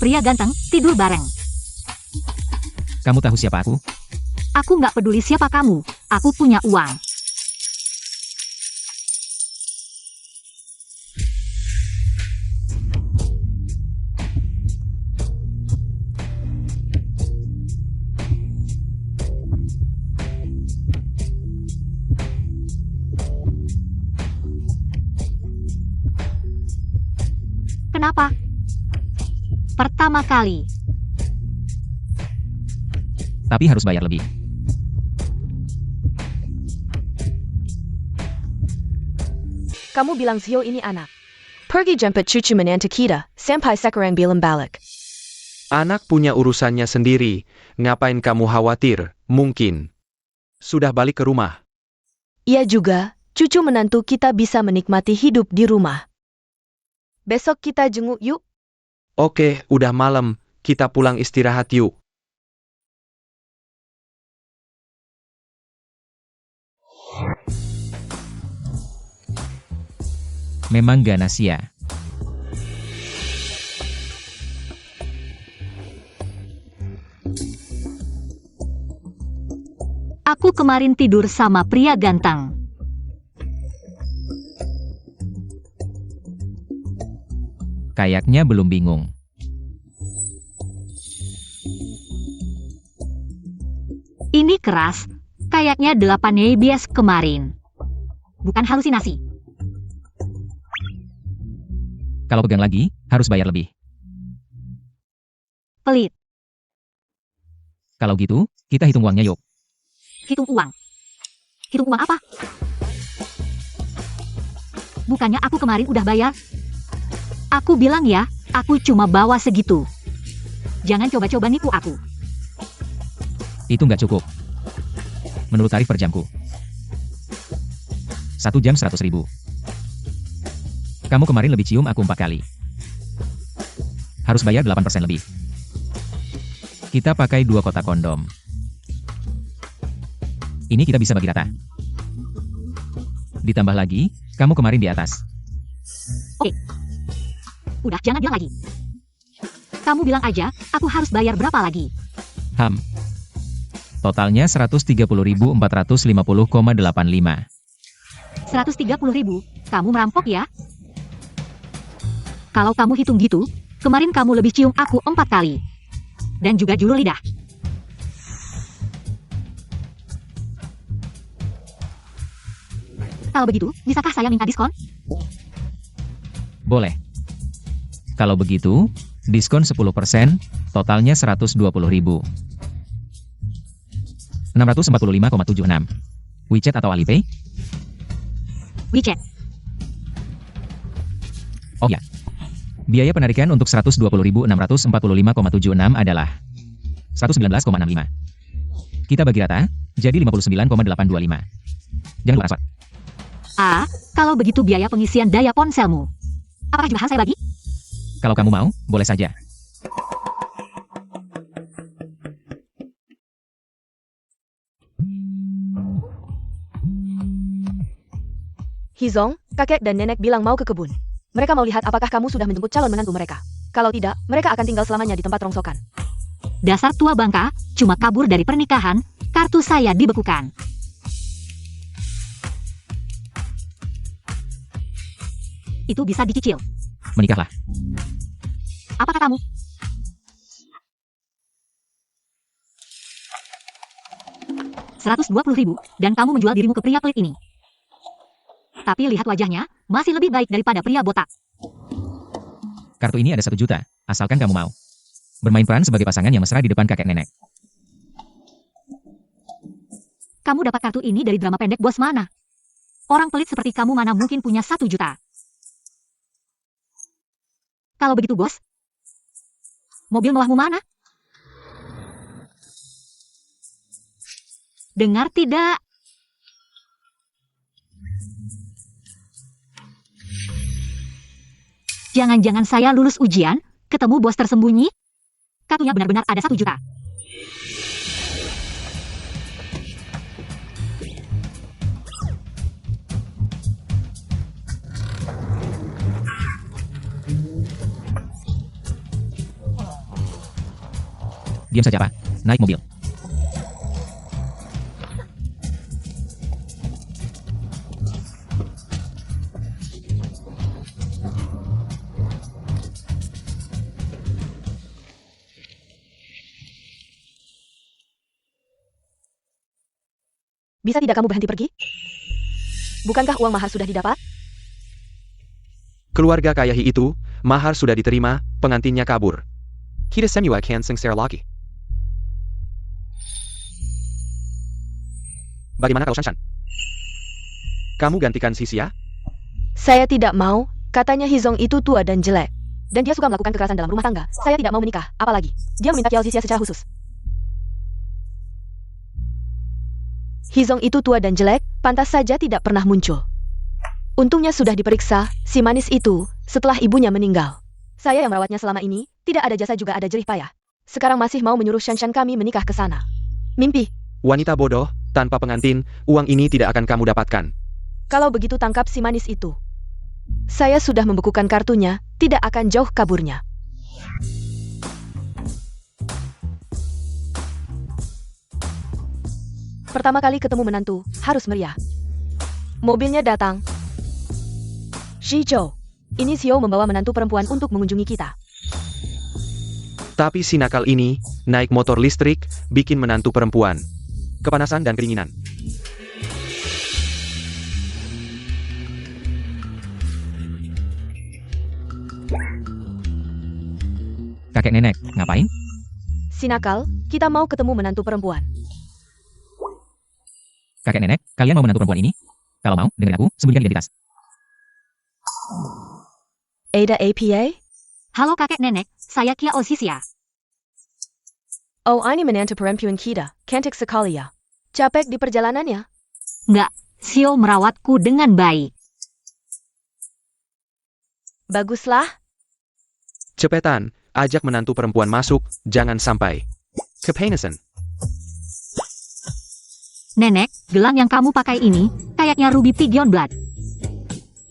pria ganteng, tidur bareng. Kamu tahu siapa aku? Aku nggak peduli siapa kamu, aku punya uang. Kenapa? Pertama kali. Tapi harus bayar lebih. Kamu bilang Zio ini anak. Pergi jemput cucu menantu kita, sampai sekarang belum balik. Anak punya urusannya sendiri, ngapain kamu khawatir? Mungkin sudah balik ke rumah. Iya juga, cucu menantu kita bisa menikmati hidup di rumah. Besok kita jenguk yuk. Oke, udah malam, kita pulang istirahat yuk. Memang ganas ya. Aku kemarin tidur sama pria ganteng. Kayaknya belum bingung. Ini keras, kayaknya 8 YBS kemarin. Bukan halusinasi. Kalau pegang lagi, harus bayar lebih. Pelit. Kalau gitu, kita hitung uangnya yuk. Hitung uang. Hitung uang apa? Bukannya aku kemarin udah bayar? Aku bilang ya, aku cuma bawa segitu. Jangan coba-coba nipu aku. Itu nggak cukup. Menurut tarif per jamku. 1 jam 100.000. Kamu kemarin lebih cium aku 4 kali. Harus bayar 8% lebih. Kita pakai 2 kotak kondom. Ini kita bisa bagi rata. Ditambah lagi, kamu kemarin di atas. Oke. Udah, jangan bilang lagi. Kamu bilang aja, aku harus bayar berapa lagi? Totalnya 130.450,85. 130.000, kamu merampok ya? Kalau kamu hitung gitu, kemarin kamu lebih cium aku 4 kali. Dan juga julur lidah. Kalau begitu, bisakah saya minta diskon? Boleh. Kalau begitu, diskon 10%, totalnya 120.000. 645,76. WeChat atau Alipay? WeChat. Oh ya. Biaya penarikan untuk 120.645,76 adalah 119,65. Kita bagi rata, jadi 59,825. Jangan lupa password. Kalau begitu biaya pengisian daya ponselmu. Apakah juga harus saya bagi? Kalau kamu mau, boleh saja. Hizong, kakek dan nenek bilang mau ke kebun. Mereka mau lihat apakah kamu sudah menjemput calon menantu mereka. Kalau tidak, mereka akan tinggal selamanya di tempat rongsokan. Dasar tua bangka, cuma kabur dari pernikahan, kartu saya dibekukan. Itu bisa dicicil. Menikahlah. Apakah kamu? $120.000, dan kamu menjual dirimu ke pria pelit ini. Tapi lihat wajahnya, masih lebih baik daripada pria botak. Kartu ini ada 1 juta, asalkan kamu mau bermain peran sebagai pasangan yang mesra di depan kakek nenek. Kamu dapat kartu ini dari drama pendek bos mana? Orang pelit seperti kamu mana mungkin punya 1 juta? Kalau begitu bos, mobil mewahmu mana? Dengar tidak? Jangan-jangan saya lulus ujian, ketemu bos tersembunyi? Kartunya benar-benar ada 1 juta. Diam saja, Pak. Naik mobil. Bisa tidak kamu berhenti pergi? Bukankah uang mahar sudah didapat? Keluarga Kayahi itu, mahar sudah diterima, pengantinnya kabur. Kita semua kan sengsara lagi. Bagaimana kau Shanshan? Kamu gantikan Sisia? Saya tidak mau, katanya Hizong itu tua dan jelek. Dan dia suka melakukan kekerasan dalam rumah tangga. Saya tidak mau menikah, apalagi. Dia meminta Kiao Sisia secara khusus. Hizong itu tua dan jelek, pantas saja tidak pernah muncul. Untungnya sudah diperiksa, si manis itu, setelah ibunya meninggal. Saya yang merawatnya selama ini, tidak ada jasa juga ada jerih payah. Sekarang masih mau menyuruh Shanshan kami menikah ke sana. Mimpi. Wanita bodoh, tanpa pengantin, uang ini tidak akan kamu dapatkan. Kalau begitu tangkap si manis itu. Saya sudah membekukan kartunya, tidak akan jauh kaburnya. Pertama kali ketemu menantu, harus meriah. Mobilnya datang. Shizhou, ini Xiao membawa menantu perempuan untuk mengunjungi kita. Tapi si nakal ini, naik motor listrik, bikin menantu perempuan. Kepanasan dan kedinginan. Kakek nenek, ngapain? Si nakal, kita mau ketemu menantu perempuan. Kakek nenek, kalian mau menantu perempuan ini? Kalau mau, dengerin aku, sembunyikan identitas. Ada APA? Halo kakek nenek, saya Kiao Sisia. Oh, ini menantu perempuan kita, cantik sekali ya. Capek di perjalanannya? Nggak, Xiao merawatku dengan baik. Baguslah. Cepetan, ajak menantu perempuan masuk, jangan sampai kepanasan. Nenek, gelang yang kamu pakai ini, kayaknya Ruby Pigeon Blood.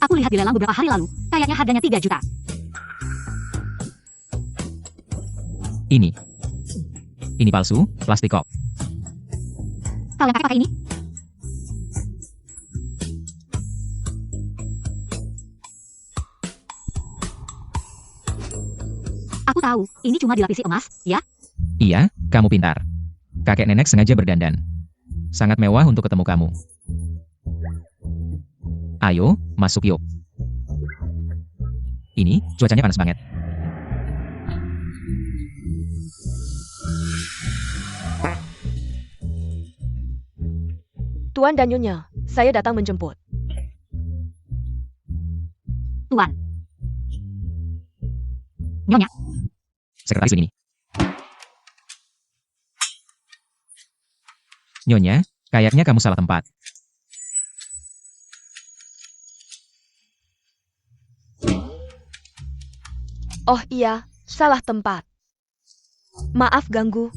Aku lihat di lelang beberapa hari lalu, kayaknya harganya 3 juta. Ini palsu, plastik kok. Kalian pakai ini? Aku tahu, ini cuma dilapisi emas, ya? Iya, kamu pintar. Kakek nenek sengaja berdandan. Sangat mewah untuk ketemu kamu. Ayo, masuk yuk. Ini, cuacanya panas banget. Tuan dan Nyonya, saya datang menjemput. Tuan. Nyonya, Sekretaris ini. Nyonya, kayaknya kamu salah tempat. Oh iya, salah tempat. Maaf ganggu.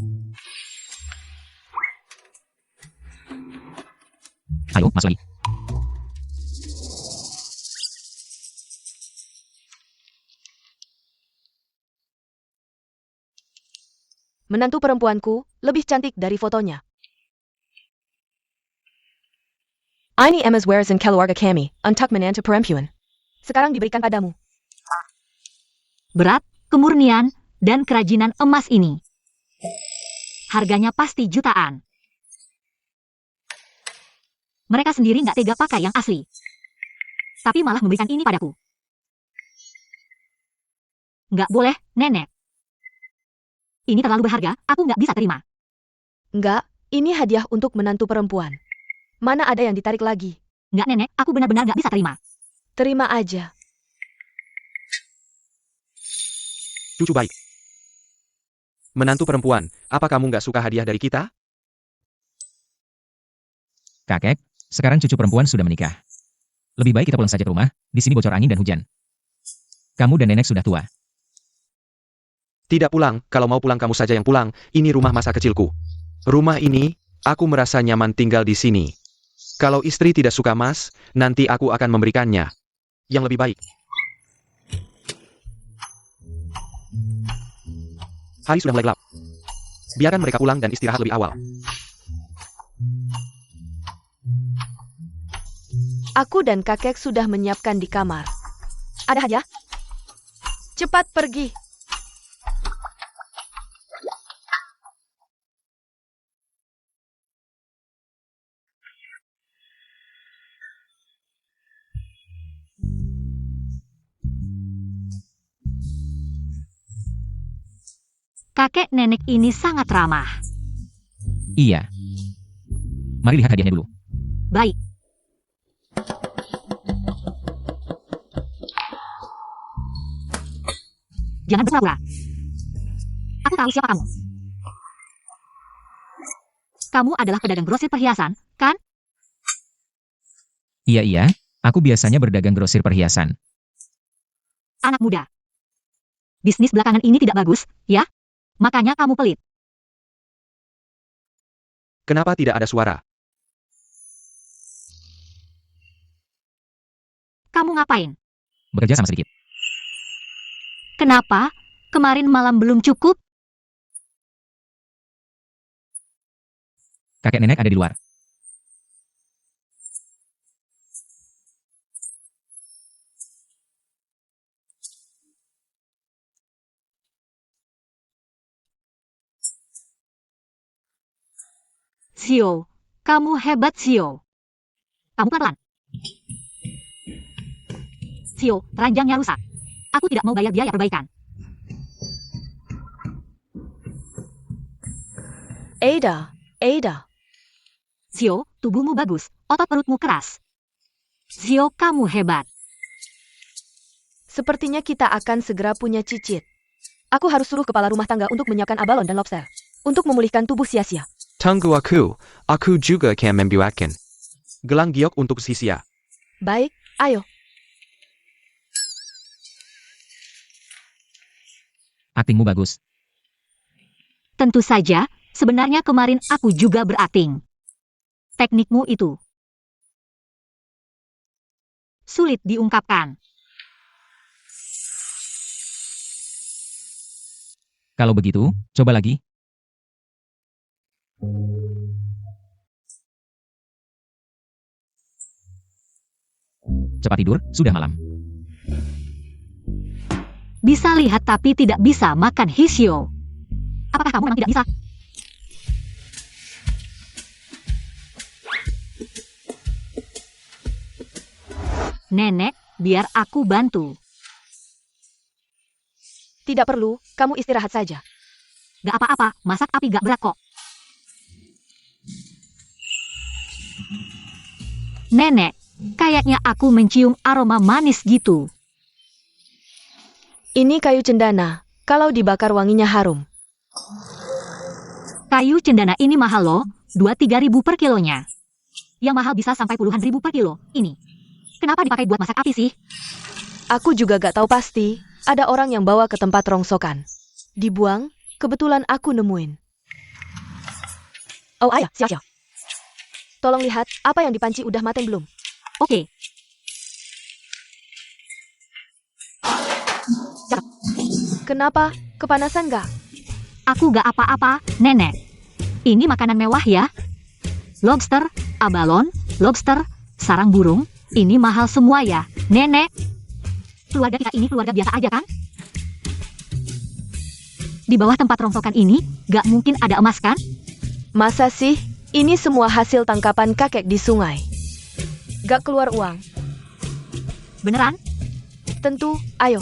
Ayo, masuk lagi. Menantu perempuanku, lebih cantik dari fotonya. Ini Emma's Wares and keluarga kami, untuk menantu perempuan. Sekarang diberikan padamu. berat, kemurnian, dan kerajinan emas ini. Harganya pasti jutaan. Mereka sendiri nggak tega pakai yang asli. Tapi malah memberikan ini padaku. Nggak boleh, nenek. Ini terlalu berharga, aku nggak bisa terima. Enggak, ini hadiah untuk menantu perempuan. Mana ada yang ditarik lagi? Nggak nenek, aku benar-benar nggak bisa terima. Terima aja. Cucu baik. Menantu perempuan, apa kamu nggak suka hadiah dari kita? Kakek, sekarang cucu perempuan sudah menikah. Lebih baik kita pulang saja ke rumah, di sini bocor angin dan hujan. Kamu dan nenek sudah tua. Tidak pulang, kalau mau pulang kamu saja yang pulang, ini rumah masa kecilku. Rumah ini, aku merasa nyaman tinggal di sini. Kalau istri tidak suka emas, nanti aku akan memberikannya yang lebih baik. Hari sudah mulai gelap. Biarkan mereka pulang dan istirahat lebih awal. Aku dan kakek sudah menyiapkan di kamar. Ada hadiah? Cepat pergi. Kakek nenek ini sangat ramah. Iya. Mari lihat hadiahnya dulu. Baik. Jangan berpura-pura. Aku tahu siapa kamu. Kamu adalah pedagang grosir perhiasan, kan? Iya, aku biasanya berdagang grosir perhiasan. Anak muda. Bisnis belakangan ini tidak bagus, ya? Makanya kamu pelit. Kenapa tidak ada suara? Kamu ngapain? Bekerja sama sedikit. Kenapa? Kemarin malam belum cukup? Kakek nenek ada di luar. Sio, kamu hebat Sio. Kamu pelan. Sio, ranjangnya rusak. Aku tidak mau bayar biaya perbaikan. Ada. Sio, tubuhmu bagus, otot perutmu keras. Sio, kamu hebat. Sepertinya kita akan segera punya cicit. Aku harus suruh kepala rumah tangga untuk menyiapkan abalon dan lobster. Untuk memulihkan tubuh sia-sia. Tunggu aku juga akan membuatkan. Gelang giok untuk Sisia. Baik, ayo. Aktingmu bagus. Tentu saja, sebenarnya kemarin aku juga berakting. Teknikmu itu sulit diungkapkan. Kalau begitu, coba lagi. Cepat tidur, sudah malam. Bisa lihat tapi tidak bisa makan Hisio. Apakah kamu memang tidak bisa? Nenek, biar aku bantu. Tidak perlu, kamu istirahat saja. Gak apa-apa, masak api gak berat kok. Nenek, kayaknya aku mencium aroma manis gitu. Ini kayu cendana. Kalau dibakar wanginya harum. Kayu cendana ini mahal loh, 2-3 ribu per kilonya. Yang mahal bisa sampai puluhan ribu per kilo. Ini. Kenapa dipakai buat masak api sih? Aku juga gak tahu pasti. Ada orang yang bawa ke tempat rongsokan. Dibuang, kebetulan aku nemuin. Oh ayah, Xiao. Tolong lihat, apa yang dipanci udah mateng belum? Oke. Kenapa? Kepanasan gak? Aku gak apa-apa, nenek. Ini makanan mewah ya. Lobster, abalon, lobster, sarang burung. Ini mahal semua ya, nenek. Keluarga kita ini keluarga biasa aja kan? Di bawah tempat rongsokan ini, gak mungkin ada emas kan? Masa sih? Ini semua hasil tangkapan kakek di sungai. Gak keluar uang. Beneran? Tentu, ayo.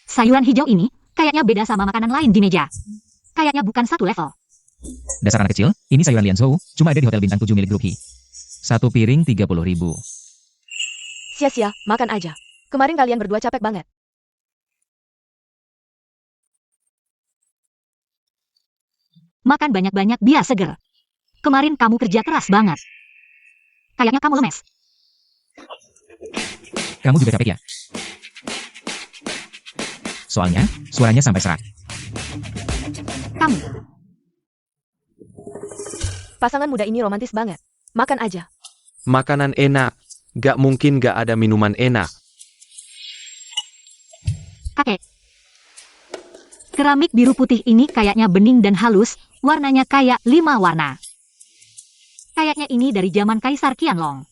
Sayuran hijau ini, kayaknya beda sama makanan lain di meja. Kayaknya bukan satu level. Dasar anak kecil, ini sayuran Lianzhou, cuma ada di Hotel Bintang 7 milik Grup Hi. Satu piring 30.000. Sia-sia, makan aja. Kemarin kalian berdua capek banget. Makan banyak-banyak biar seger. Kemarin kamu kerja keras banget. Kayaknya kamu lemes. Kamu juga capek ya? Soalnya, suaranya sampai serak. Kamu. Pasangan muda ini romantis banget. Makan aja. Makanan enak. Gak mungkin gak ada minuman enak. Kakek. Keramik biru putih ini kayaknya bening dan halus, warnanya kayak 5 warna. Kayaknya ini dari zaman Kaisar Qianlong.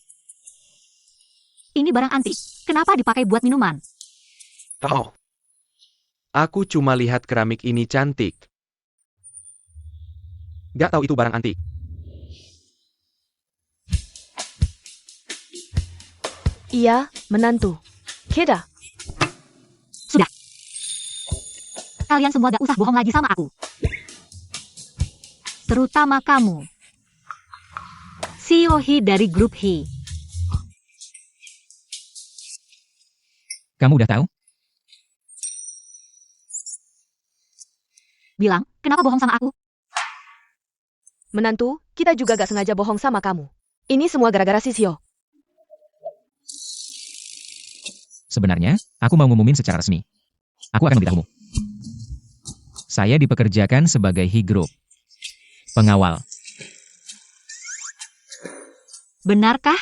Ini barang antik, kenapa dipakai buat minuman? Oh. Aku cuma lihat keramik ini cantik. Gak tahu itu barang antik. Iya, menantu. Keda. Sudah. Kalian semua gak usah bohong lagi sama aku. Terutama kamu. Xiao-Hi dari grup Hi. Kamu udah tahu? Bilang, kenapa bohong sama aku? Menantu, kita juga gak sengaja bohong sama kamu. Ini semua gara-gara si Xio. Sebenarnya, aku mau ngumumin secara resmi. Aku akan memberitahumu. Saya dipekerjakan sebagai Hi Group. Pengawal. Benarkah?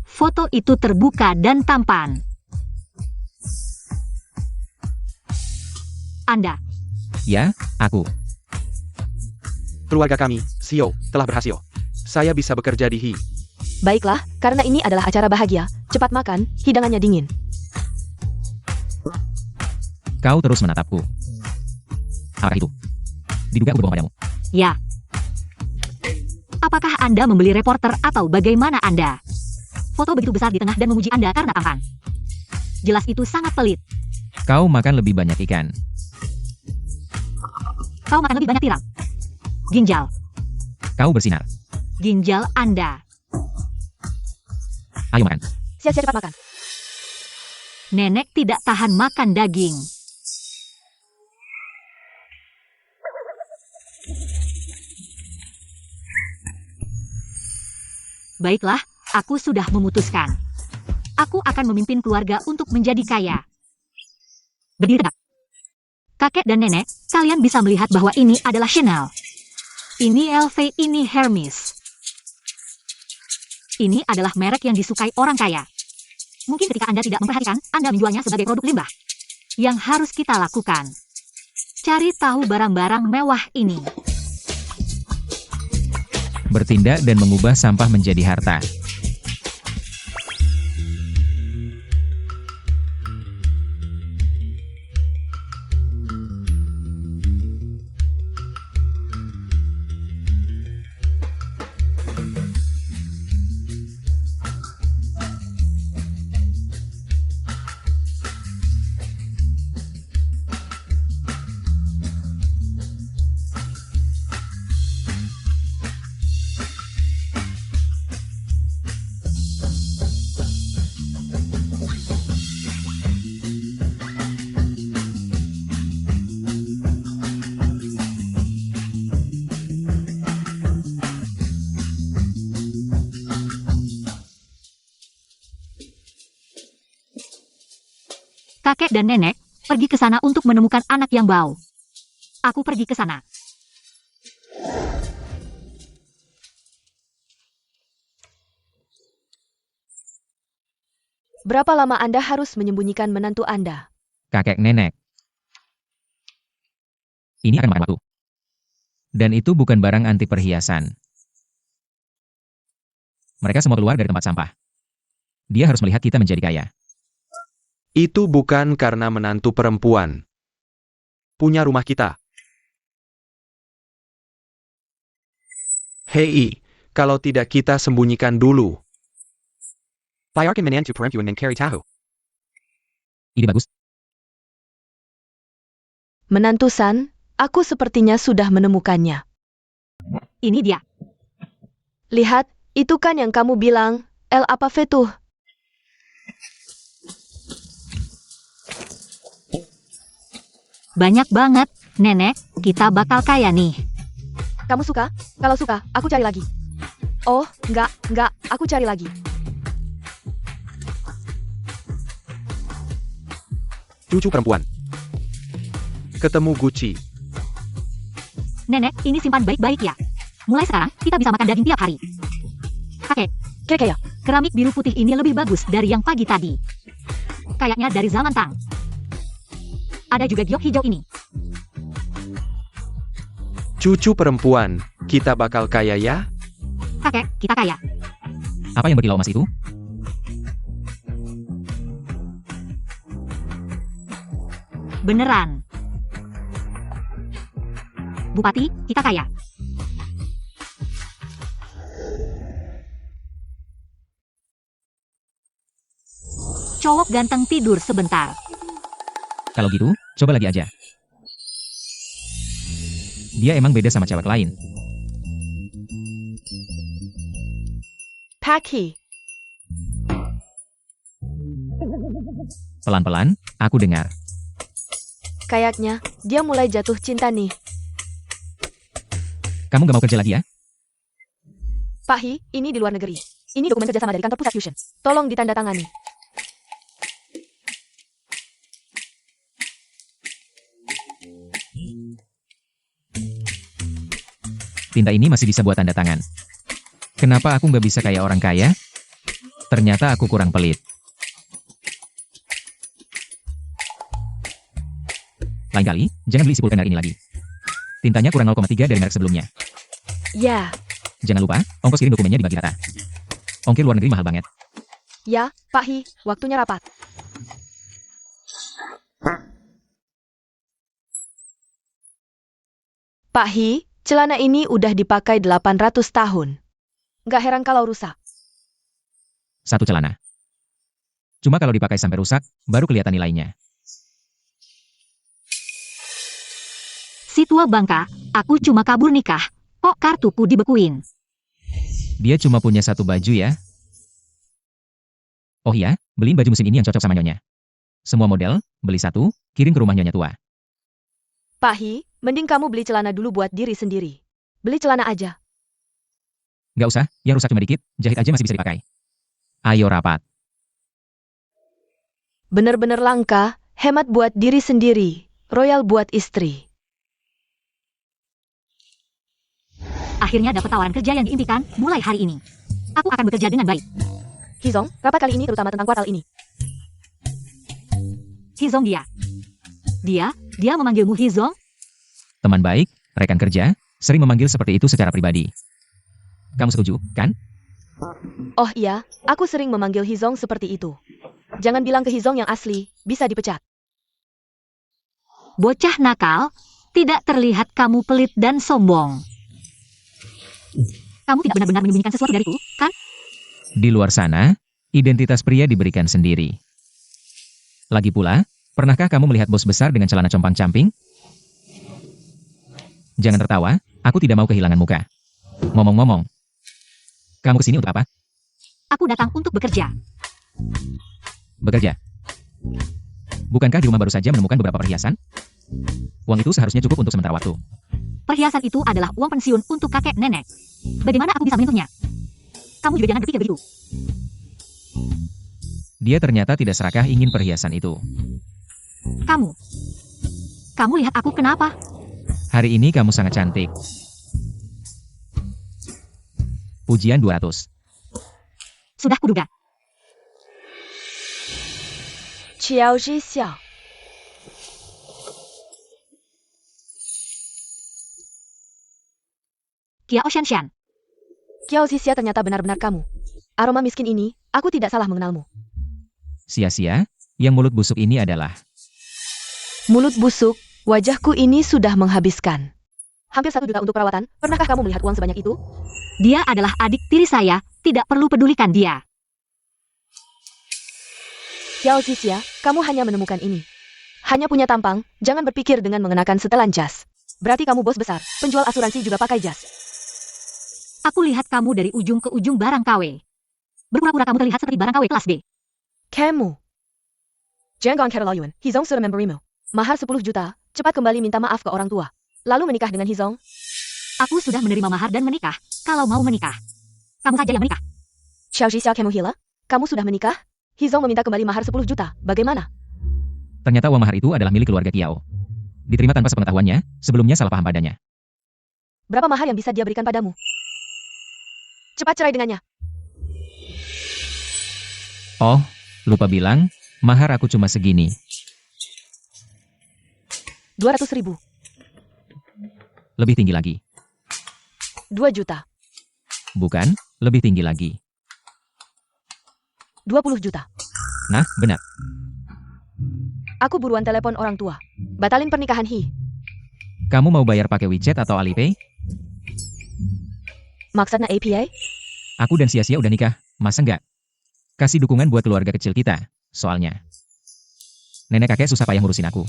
Foto itu terbuka dan tampan. Anda. Ya, aku. Keluarga kami, Xio, telah berhasil. Saya bisa bekerja di Hi. Baiklah, karena ini adalah acara bahagia. Cepat makan, hidangannya dingin. Kau terus menatapku. Apa itu? Diduga aku berbohong padamu. Ya. Apakah Anda membeli reporter atau bagaimana Anda? Foto begitu besar di tengah dan memuji Anda karena tampan. Jelas itu sangat pelit. Kau makan lebih banyak ikan. Kau makan lebih banyak tiram. Ginjal. Kau bersinar. Ginjal Anda. Ayo makan. Sia-sia cepat makan. Nenek tidak tahan makan daging. Baiklah, aku sudah memutuskan. Aku akan memimpin keluarga untuk menjadi kaya. Berdiri tegak. Kakek dan nenek, kalian bisa melihat bahwa ini adalah Chanel. Ini LV, ini Hermes. Ini adalah merek yang disukai orang kaya. Mungkin ketika Anda tidak memperhatikan, Anda menjualnya sebagai produk limbah. Yang harus kita lakukan, cari tahu barang-barang mewah ini. Bertindak dan mengubah sampah menjadi harta. Kakek dan nenek pergi ke sana untuk menemukan anak yang bau. Aku pergi ke sana. Berapa lama Anda harus menyembunyikan menantu Anda? Kakek nenek. Ini akan makan waktu. Dan itu bukan barang anti perhiasan. Mereka semua keluar dari tempat sampah. Dia harus melihat kita menjadi kaya. Itu bukan karena menantu perempuan. Punya rumah kita. Hei, kalau tidak kita sembunyikan dulu. Bayarkan menantu perempuan dan cari tahu. Ide bagus. Menantu San, aku sepertinya sudah menemukannya. Ini dia. Lihat, itu kan yang kamu bilang, El apa Fetuh? Banyak banget, nenek, kita bakal kaya nih. Kamu suka? Kalau suka, aku cari lagi. Oh, enggak, aku cari lagi. Cucu perempuan. Ketemu Gucci. Nenek, ini simpan baik-baik ya. Mulai sekarang, kita bisa makan daging tiap hari. Kakek, Kira-kira. Keramik biru putih ini lebih bagus dari yang pagi tadi. Kayaknya dari zaman Tang. Ada juga giok hijau ini. Cucu perempuan, kita bakal kaya ya? Kakek, kita kaya. Apa yang berkilau emas itu? Beneran. Bupati, kita kaya. Cowok ganteng tidur sebentar. Kalau gitu, coba lagi aja. Dia emang beda sama cewek lain. Paki. Pelan-pelan, aku dengar. Kayaknya dia mulai jatuh cinta nih. Kamu gak mau kerja lagi ya? Pak Hi, ini di luar negeri. Ini dokumen kerjasama dari kantor pusat Fusion. Tolong ditandatangani. Tinta ini masih bisa buat tanda tangan. Kenapa aku nggak bisa kayak orang kaya? Ternyata aku kurang pelit. Lain kali, jangan beli isi pulpen merek ini lagi. Tintanya kurang 0,3 dari merek sebelumnya. Ya, Jangan lupa, ongkos kirim dokumennya dibagi rata. Ongkir luar negeri mahal banget. ya, Pak Hi, waktunya rapat. Pak Hi, celana ini udah dipakai 800 tahun. Nggak heran kalau rusak. Satu celana. Cuma kalau dipakai sampai rusak, baru kelihatan nilainya. Si tua bangka, aku cuma kabur nikah. Kok kartuku dibekuin? Dia cuma punya satu baju ya. Oh iya, beliin baju musim ini yang cocok sama nyonya. Semua model, beli satu, kirim ke rumah nyonya tua. Pak Hi, mending kamu beli celana dulu buat diri sendiri. Beli celana aja. Nggak usah, yang rusak cuma dikit, jahit aja masih bisa dipakai. Ayo rapat. Bener-bener langka, hemat buat diri sendiri, royal buat istri. Akhirnya dapat tawaran kerja yang diimpikan mulai hari ini. Aku akan bekerja dengan baik. Hizong, rapat kali ini terutama tentang kuartal ini. Hizong dia. Dia memanggilmu Hizong? Teman baik, rekan kerja, sering memanggil seperti itu secara pribadi. Kamu setuju, kan? Oh iya, aku sering memanggil Hizong seperti itu. Jangan bilang ke Hizong yang asli, bisa dipecat. Bocah nakal, tidak terlihat kamu pelit dan sombong. Kamu tidak benar-benar menyembunyikan sesuatu dariku, kan? Di luar sana, identitas pria diberikan sendiri. Lagi pula, pernahkah kamu melihat bos besar dengan celana compang-camping? Jangan tertawa, aku tidak mau kehilangan muka. Ngomong-ngomong, kamu kesini untuk apa? Aku datang untuk bekerja. Bekerja. Bukankah di rumah baru saja menemukan beberapa perhiasan? Uang itu seharusnya cukup untuk sementara waktu. Perhiasan itu adalah uang pensiun untuk kakek nenek. Bagaimana aku bisa menyentuhnya? Kamu juga jangan berpikir begitu. Dia ternyata tidak serakah ingin perhiasan itu. Kamu lihat aku kenapa? Hari ini kamu sangat cantik. Pujian 200. Sudah kuduga. Qiao Zhi Xiao. Kiao Shan. Kiao Zhi Xia ternyata benar-benar kamu. Aroma miskin ini, aku tidak salah mengenalmu. Sia-sia, yang mulut busuk ini adalah... Mulut busuk, wajahku ini sudah menghabiskan. Hampir 1 juta untuk perawatan, pernahkah kamu melihat uang sebanyak itu? Dia adalah adik tiri saya, tidak perlu pedulikan dia. Kiao Zhi Xia, kamu hanya menemukan ini. Hanya punya tampang, jangan berpikir dengan mengenakan setelan jas. Berarti kamu bos besar, penjual asuransi juga pakai jas. Aku lihat kamu dari ujung ke ujung barang KW. Berpura-pura kamu terlihat seperti barang KW kelas B. Kamu. Jangan keterlaluan, Hizong sudah memberimu mahar 10 juta, cepat kembali minta maaf ke orang tua. Lalu menikah dengan Hizong. Aku sudah menerima mahar dan menikah. Kalau mau menikah, kamu saja yang menikah. Xiao Zhi Xiao kamu hila? Kamu sudah menikah? Hizong meminta kembali mahar 10 juta, bagaimana? Ternyata uang mahar itu adalah milik keluarga Kiao. Diterima tanpa sepengetahuannya, sebelumnya salah paham padanya. Berapa mahar yang bisa dia berikan padamu? Cepat cerai dengannya. Oh, lupa bilang, mahar aku cuma segini. 200.000. Lebih tinggi lagi. 2 juta. Bukan, lebih tinggi lagi. 20 juta. Nah, benar. Aku buruan telepon orang tua. Batalin pernikahan Hi. Kamu mau bayar pakai WeChat atau Alipay? Maksudnya APA? Aku dan Sia-Sia udah nikah, masa enggak? Kasih dukungan buat keluarga kecil kita, soalnya. Nenek kakek susah payah ngurusin aku.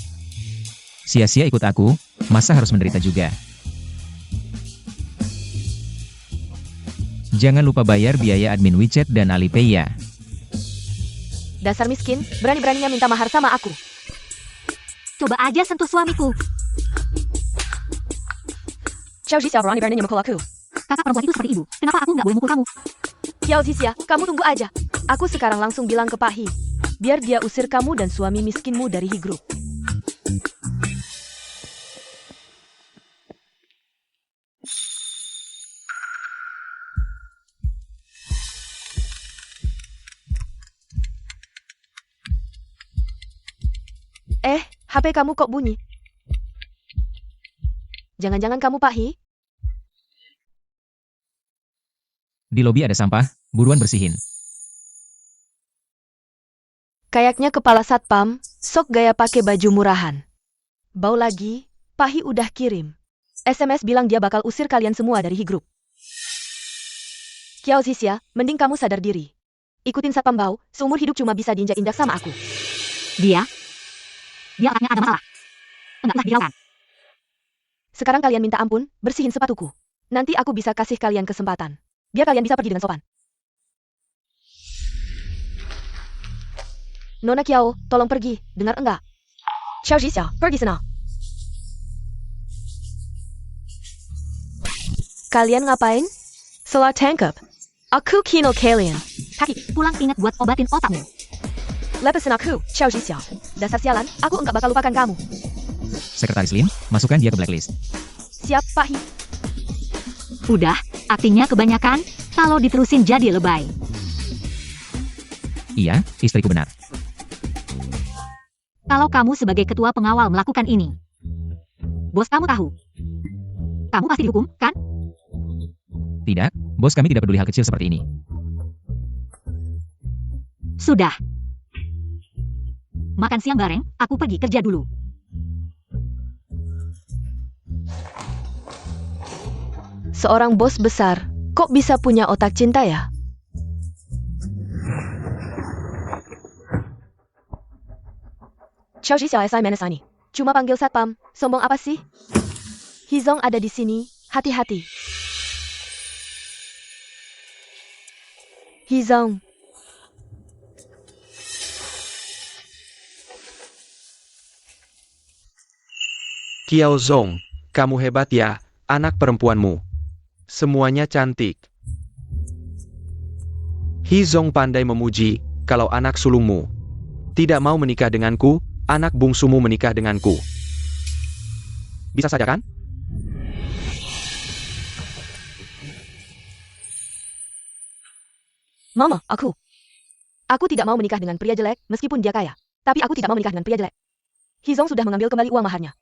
Sia-Sia ikut aku, masa harus menderita juga? Jangan lupa bayar biaya admin WeChat dan Alipay ya. Dasar miskin, berani-beraninya minta mahar sama aku. Coba aja sentuh suamiku. Xiao Zixia berani-beraninya mukul aku. Kakak perempuan itu seperti ibu. Kenapa aku nggak boleh mukul kamu? Xiao Zixia, kamu tunggu aja. Aku sekarang langsung bilang ke Pak Hi. Biar dia usir kamu dan suami miskinmu dari Hi Group. HP kamu kok bunyi? Jangan-jangan kamu Pak Hi? Di lobi ada sampah, buruan bersihin. Kayaknya kepala satpam, sok gaya pakai baju murahan. Bau lagi, Pak Hi udah kirim. SMS bilang dia bakal usir kalian semua dari Hi Group. Xiao Zixia, mending kamu sadar diri. Ikutin satpam bau, seumur hidup cuma bisa diinjak-injak sama aku. Dia otaknya ada masalah. Enggak usah dihiraukan. Sekarang kalian minta ampun, bersihin sepatuku. Nanti aku bisa kasih kalian kesempatan. Biar kalian bisa pergi dengan sopan. Nona Kiao, tolong pergi, dengar enggak? Xiao Zixia, pergi sana. Kalian ngapain? Salah tangkap. Aku kino kalian. Kaki, pulang ingat buat obatin otakmu. Lepasin aku, Xiao Zixia. Dasar sialan, aku enggak bakal lupakan kamu. Sekretaris Lin, masukkan dia ke blacklist. Siap, Pak Hi. Udah, aktingnya kebanyakan. Kalau diterusin jadi lebay. Iya, istriku benar. Kalau kamu sebagai ketua pengawal melakukan ini, bos kamu tahu. Kamu pasti dihukum, kan? Tidak, bos kami tidak peduli hal kecil seperti ini. Sudah. Makan siang bareng, aku pergi kerja dulu. Seorang bos besar, kok bisa punya otak cinta ya? Xiao Zixia SI Manasani. Cuma panggil satpam, sombong apa sih? Hizong ada di sini, hati-hati. Hizong. Kiao Zong, kamu hebat ya, anak perempuanmu. Semuanya cantik. Hi Zong pandai memuji, kalau anak sulungmu tidak mau menikah denganku, anak bungsumu menikah denganku. Bisa saja kan? Mama, aku tidak mau menikah dengan pria jelek, meskipun dia kaya. Tapi aku tidak mau menikah dengan pria jelek. Hizong sudah mengambil kembali uang maharnya.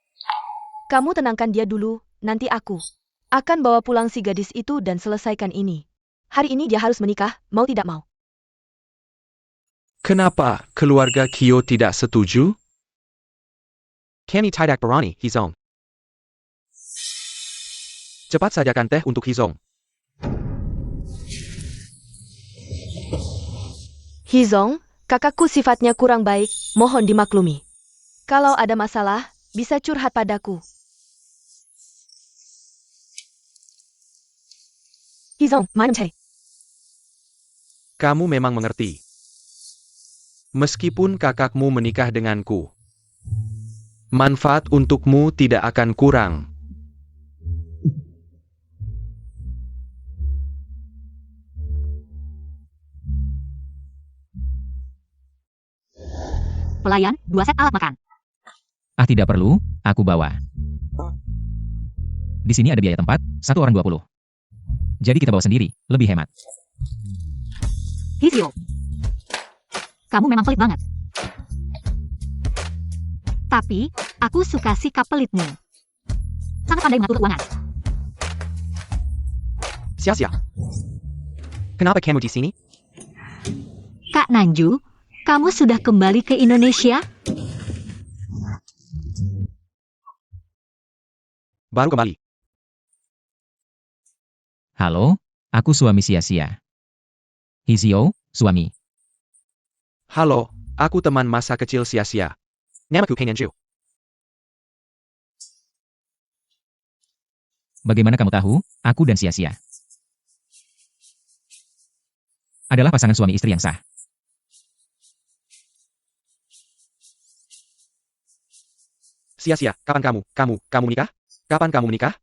Kamu tenangkan dia dulu, nanti aku akan bawa pulang si gadis itu dan selesaikan ini. Hari ini dia harus menikah, mau tidak mau. Kenapa keluarga Kyo tidak setuju? Kami tidak berani, Hizong. Cepat sajakan teh untuk Hizong. Hizong, kakakku sifatnya kurang baik, mohon dimaklumi. Kalau ada masalah, bisa curhat padaku. Hizong, minum teh. Kamu memang mengerti. Meskipun kakakmu menikah denganku, manfaat untukmu tidak akan kurang. Pelayan, 2 set alat makan. Ah tidak perlu, aku bawa. Di sini ada biaya tempat, 1 orang 20. Jadi kita bawa sendiri, lebih hemat. Hizio. kamu memang pelit banget. Tapi, aku suka sikap pelitmu. Sangat pandai mengatur keuangan. Sia-sia. Kenapa kamu di sini? Kak Nanju, kamu sudah kembali ke Indonesia? Baru kembali. Halo, aku suami sia-sia. Hizio, suami. Halo, aku teman masa kecil sia-sia. Namaku Pengenju. Bagaimana kamu tahu, aku dan sia-sia adalah pasangan suami istri yang sah. Sia-sia, kapan kamu menikah? Kapan kamu menikah?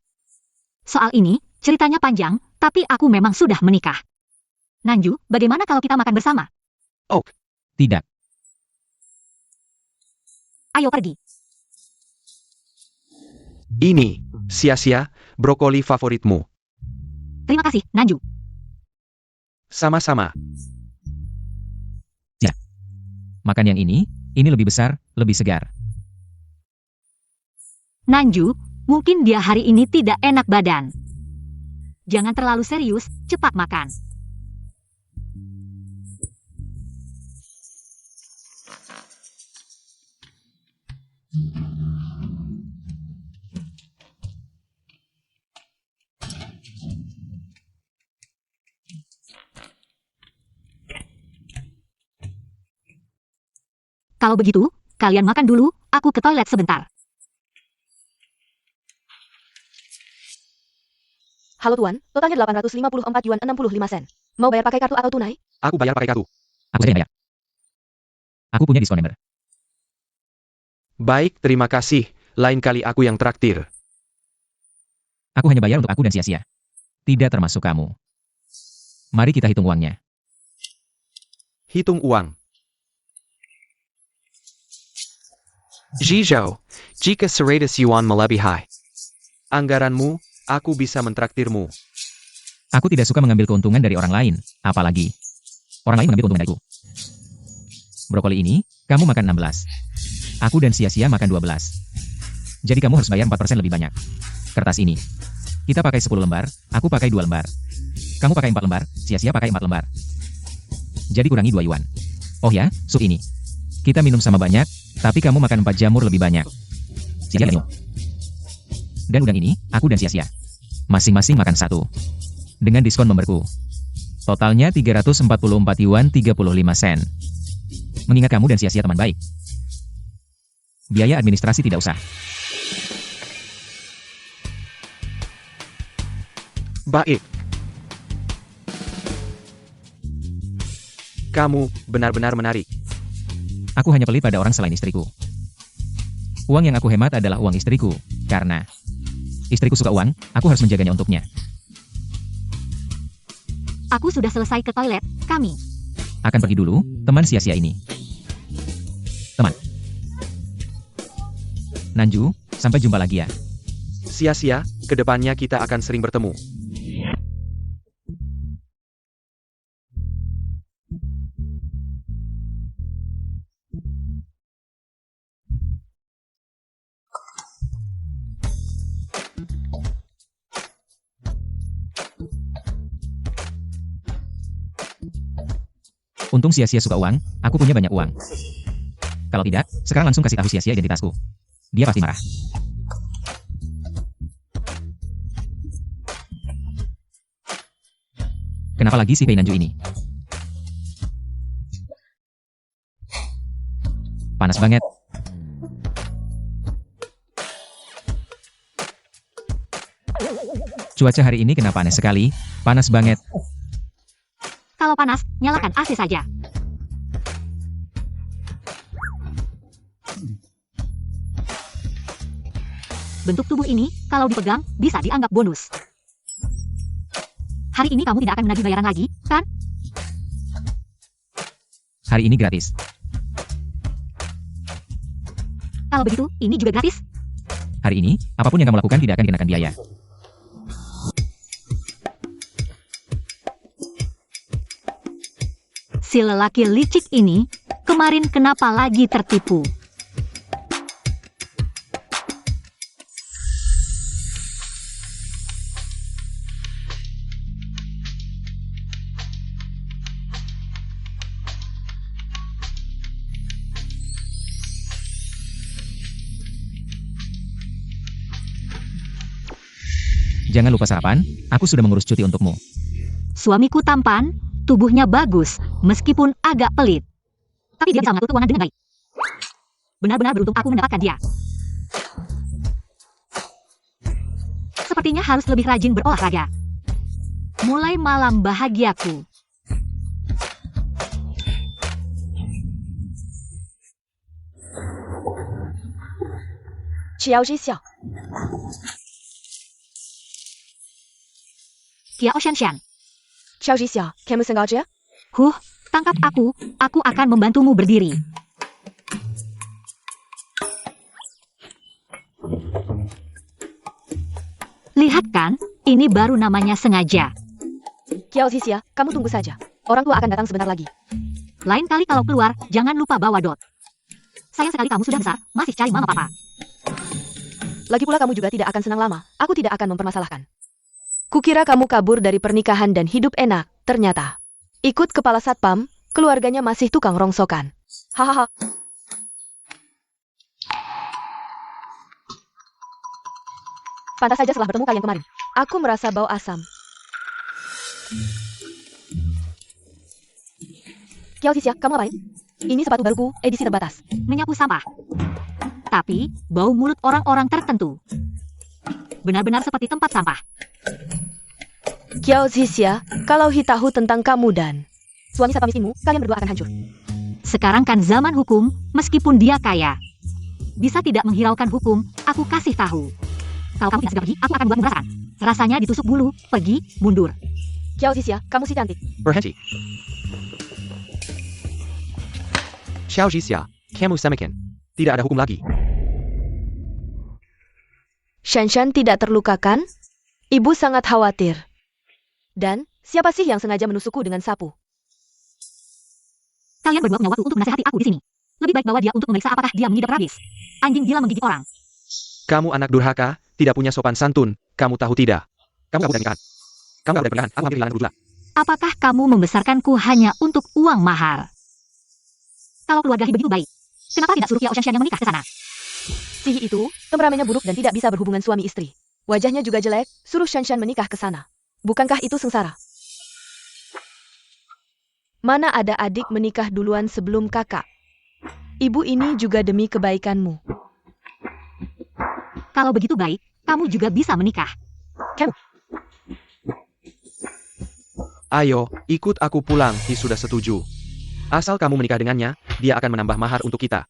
Soal ini, ceritanya panjang, tapi aku memang sudah menikah. Nanju, bagaimana kalau kita makan bersama? Tidak, Ayo pergi. Ini, sia-sia, brokoli favoritmu. Terima kasih, Nanju. Sama-sama. makan yang ini lebih besar, lebih segar. Nanju, mungkin dia hari ini tidak enak badan. Jangan terlalu serius, cepat makan. Kalau begitu, kalian makan dulu, aku ke toilet sebentar. Halo Tuan, totalnya 854 yuan 65 sen. Mau bayar pakai kartu atau tunai? Aku bayar pakai kartu. Aku saja yang bayar. Aku punya diskon member. Baik, terima kasih. Lain kali aku yang traktir. Aku hanya bayar untuk aku dan sia-sia. Tidak termasuk kamu. Mari kita hitung uangnya. Hitung uang. Zhizhou, jika 100 yuan melebihi anggaranmu, aku bisa mentraktirmu. Aku tidak suka mengambil keuntungan dari orang lain, apalagi orang lain mengambil keuntungan dariku. Brokoli ini, kamu makan 16. Aku dan sia-sia makan 12. Jadi kamu harus bayar 4% lebih banyak. Kertas ini. Kita pakai 10 lembar, aku pakai 2 lembar. Kamu pakai 4 lembar, sia-sia pakai 4 lembar. Jadi kurangi 2 yuan. Oh ya, sup ini. Kita minum sama banyak, tapi kamu makan 4 jamur lebih banyak. Sia-sia minum. Dan udang ini, aku dan sia-sia. Masing-masing makan 1. Dengan diskon memberku. Totalnya 344 yuan 35 sen. Mengingat kamu dan sia-sia teman baik. Biaya administrasi tidak usah. Baik. Kamu benar-benar menarik. Aku hanya pelit pada orang selain istriku. Uang yang aku hemat adalah uang istriku, karena istriku suka uang, aku harus menjaganya untuknya. Aku sudah selesai ke toilet, kami. Akan pergi dulu, teman sia-sia ini. Teman. Nanju, sampai jumpa lagi ya. Sia-sia, kedepannya kita akan sering bertemu. Untung sia-sia suka uang, aku punya banyak uang. Kalau tidak, sekarang langsung kasih tahu sia-sia identitasku. Dia pasti marah. Kenapa lagi si Pei Nanju ini? Panas banget. Cuaca hari ini kenapa aneh sekali? Panas banget. Kalau panas, nyalakan AC saja. Bentuk tubuh ini, kalau dipegang, bisa dianggap bonus. Hari ini kamu tidak akan menagih bayaran lagi, kan? Hari ini gratis. Kalau begitu, ini juga gratis. Hari ini, apapun yang kamu lakukan tidak akan dikenakan biaya. Si lelaki licik ini, Kemarin kenapa lagi tertipu? Jangan lupa sarapan, aku sudah mengurus cuti untukmu. Suamiku tampan, tubuhnya bagus, meskipun agak pelit. Tapi dia bisa mengatur keuangan dengan baik. Benar-benar beruntung aku mendapatkan dia. Sepertinya harus lebih rajin berolahraga. Mulai malam bahagiaku. Xiao Zhixiao, Kiao Shan. Xiao Zhixiao, kamu sengaja? Tangkap aku akan membantumu berdiri. Lihat kan, ini baru namanya sengaja. Xiao Zhixiao, kamu tunggu saja. Orang tua akan datang sebentar lagi. Lain kali kalau keluar, jangan lupa bawa Dot. Sayang sekali kamu sudah besar, masih cari mama papa. Lagi pula kamu juga tidak akan senang lama. Aku tidak akan mempermasalahkan. Kukira kamu kabur dari pernikahan dan hidup enak, ternyata. Ikut kepala satpam, keluarganya masih tukang rongsokan. Hahaha. Pantas saja setelah bertemu kalian kemarin. Aku merasa bau asam. Kiao Zhixiao, kamu ngapain? Ini sepatu baruku, edisi terbatas. Menyapu sampah. Tapi, bau mulut orang-orang tertentu. Benar-benar seperti tempat sampah. Kiao Zhixiao, kalau tahu tentang kamu dan suami satpam miskinmu, kalian berdua akan hancur. Sekarang kan zaman hukum, meskipun dia kaya. Bisa tidak menghiraukan hukum, aku kasih tahu. Kalau kamu tidak segera pergi, aku akan buatmu merasakan. Rasanya ditusuk bulu, pergi, mundur. Kiao Zhixiao, kamu si cantik. Berhenti. Xiao Zhixiao, kamu semakin. Tidak ada hukum lagi. Shanshan tidak terlukakan? Ibu sangat khawatir. Dan, siapa sih yang sengaja menusukku dengan sapu? Kalian berdua punya waktu untuk menasihati aku di sini. Lebih baik bawa dia untuk memeriksa apakah dia mengidap rabies. Anjing gila menggigit orang. Kamu anak durhaka, tidak punya sopan santun. Kamu tahu tidak? Kamu gak pernikahan. Kamu gak pernikahan. Aku hampir kehilangan gula. Apakah kamu membesarkanku hanya untuk uang mahar? Kalau keluarga Hi begitu baik, kenapa tidak suruh Kiao Shanshan yang menikah ke sana? Si Hi itu, temperamennya buruk dan tidak bisa berhubungan suami istri. Wajahnya juga jelek, suruh Shanshan menikah ke sana. Bukankah itu sengsara? Mana ada adik menikah duluan sebelum kakak? Ibu ini juga demi kebaikanmu. Kalau begitu baik, kamu juga bisa menikah. Ayo, ikut aku pulang. Hi sudah setuju. Asal kamu menikah dengannya, dia akan menambah mahar untuk kita.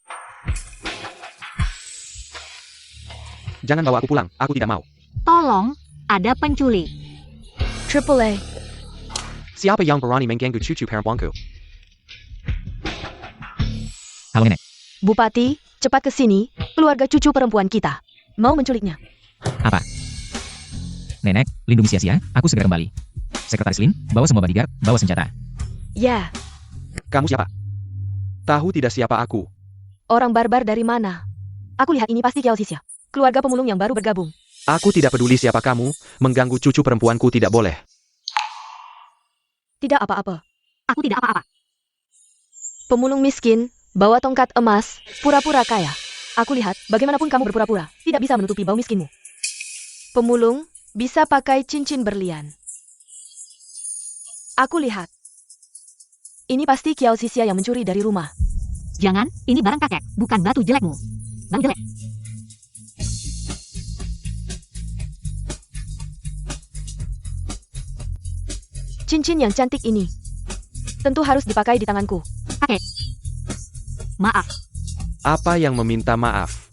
Jangan bawa aku pulang, aku tidak mau. Tolong, ada penculik. Triple A. Siapa yang berani mengganggu cucu perempuanku? Halo nenek, Bupati, cepat ke sini, keluarga cucu perempuan kita. Mau menculiknya. apa? Nenek, lindungi sia-sia, aku segera kembali. Sekretaris Lin, bawa semua bodyguard, bawa senjata. Ya, Kamu siapa? Tahu tidak siapa aku? orang barbar dari mana? Aku lihat ini pasti Kiao Zhixiao, keluarga pemulung yang baru bergabung. Aku tidak peduli siapa kamu, mengganggu cucu perempuanku tidak boleh. Tidak apa-apa. Aku tidak apa-apa. Pemulung miskin, bawa tongkat emas, pura-pura kaya. Aku lihat, bagaimanapun kamu berpura-pura, tidak bisa menutupi bau miskinmu. Pemulung, bisa pakai cincin berlian. Aku lihat. Ini pasti Kiao Zhixiao yang mencuri dari rumah. Jangan, ini barang kakek, bukan batu jelekmu. Bang jelek. Cincin yang cantik ini. Tentu harus dipakai di tanganku. Kakek. Maaf, Apa yang meminta maaf?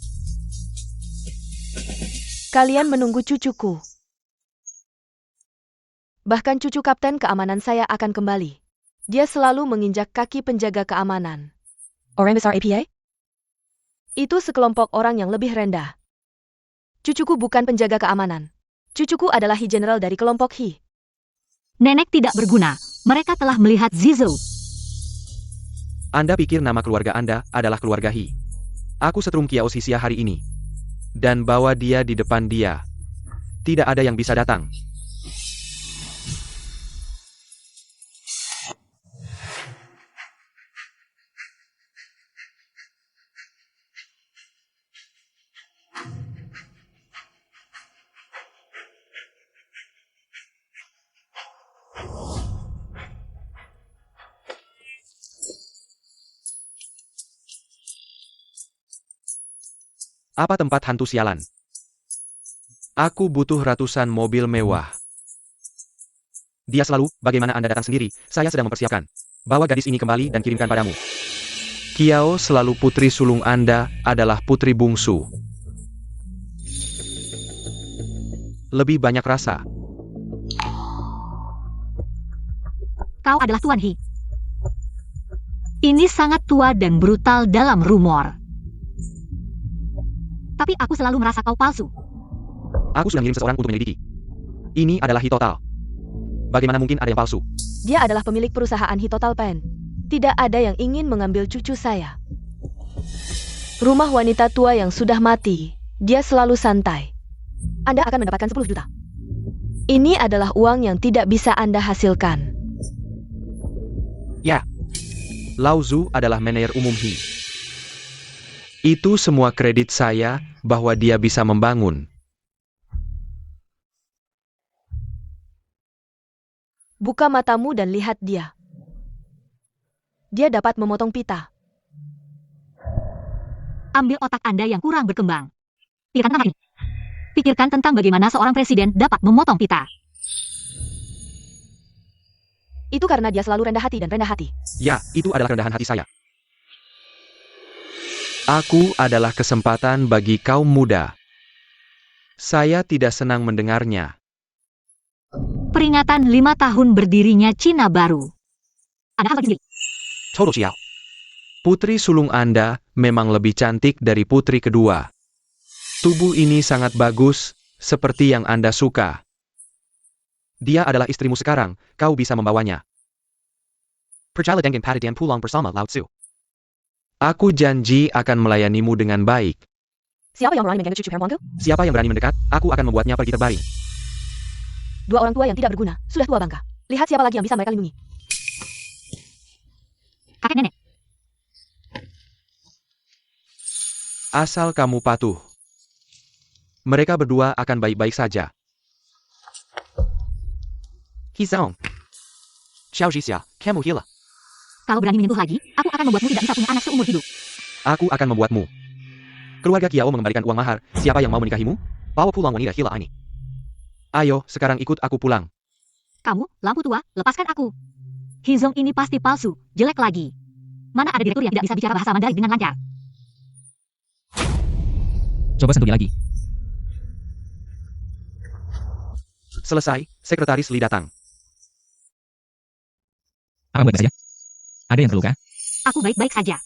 Kalian menunggu cucuku. Bahkan cucu kapten keamanan saya akan kembali. Dia selalu menginjak kaki penjaga keamanan. Orang besar APA? Itu sekelompok orang yang lebih rendah. Cucuku bukan penjaga keamanan. Cucuku adalah Hi General dari kelompok Hi. nenek tidak berguna. Mereka telah melihat Zizo. Anda pikir nama keluarga Anda adalah keluarga He. Aku setrum Kiao Xixia hari ini. Dan bawa dia di depan dia. Tidak ada yang bisa datang. Apa tempat hantu sialan? Aku butuh ratusan mobil mewah. Dia selalu, bagaimana Anda datang sendiri, saya sedang mempersiapkan. Bawa gadis ini kembali dan kirimkan padamu. Kiao selalu putri sulung Anda adalah putri bungsu. Lebih banyak rasa. Kau adalah Tuan He. Ini sangat tua dan brutal dalam rumor. Tapi aku selalu merasa kau palsu. Aku sudah mengirim seseorang untuk menyelidiki. Ini adalah He Total. Bagaimana mungkin ada yang palsu? Dia adalah pemilik perusahaan He Total Pen. Tidak ada yang ingin mengambil cucu saya. Rumah wanita tua yang sudah mati, dia selalu santai. Anda akan mendapatkan 10 juta. Ini adalah uang yang tidak bisa Anda hasilkan. Ya. Lao Zu adalah manajer umum He. Itu semua kredit saya bahwa dia bisa membangun. Buka matamu dan lihat dia. Dia dapat memotong pita. Ambil otak Anda yang kurang berkembang. Pikirkan tentang ini. Pikirkan tentang bagaimana seorang presiden dapat memotong pita. Itu karena dia selalu rendah hati dan rendah hati. Ya, itu adalah kerendahan hati saya. Aku adalah kesempatan bagi kaum muda. Saya tidak senang mendengarnya. Peringatan 5 tahun berdirinya Cina Baru. Ada hal lagi. Total Xiao. Putri sulung Anda memang lebih cantik dari putri kedua. Tubuh ini sangat bagus, seperti yang Anda suka. Dia adalah istrimu sekarang, kau bisa membawanya. Percaya dengan Padadian pulang bersama Lao Tzu. Aku janji akan melayanimu dengan baik. Siapa yang berani mengganggu cucu perempuanku? Siapa yang berani mendekat, aku akan membuatnya pergi terbaring. 2 orang tua yang tidak berguna, sudah tua bangka. Lihat siapa lagi yang bisa mereka lindungi. Kakek nenek. Asal kamu patuh. Mereka berdua akan baik-baik saja. Hizong. Xiao Zhixia, kamu gila. Kalau berani menyentuh lagi, aku akan membuatmu tidak bisa punya anak seumur hidup. Aku akan membuatmu. Keluarga Kiao mengembalikan uang mahar, siapa yang mau menikahimu? Bawa pulang wanita gila ini. Ayo, sekarang ikut aku pulang. Kamu, lampu tua, lepaskan aku. Hizong ini pasti palsu, jelek lagi. Mana ada direktur yang tidak bisa bicara bahasa Mandarin dengan lancar? Coba sentuh dia lagi. Selesai, Sekretaris Li datang. Apa baik saja? Ada yang terluka? Aku baik-baik saja.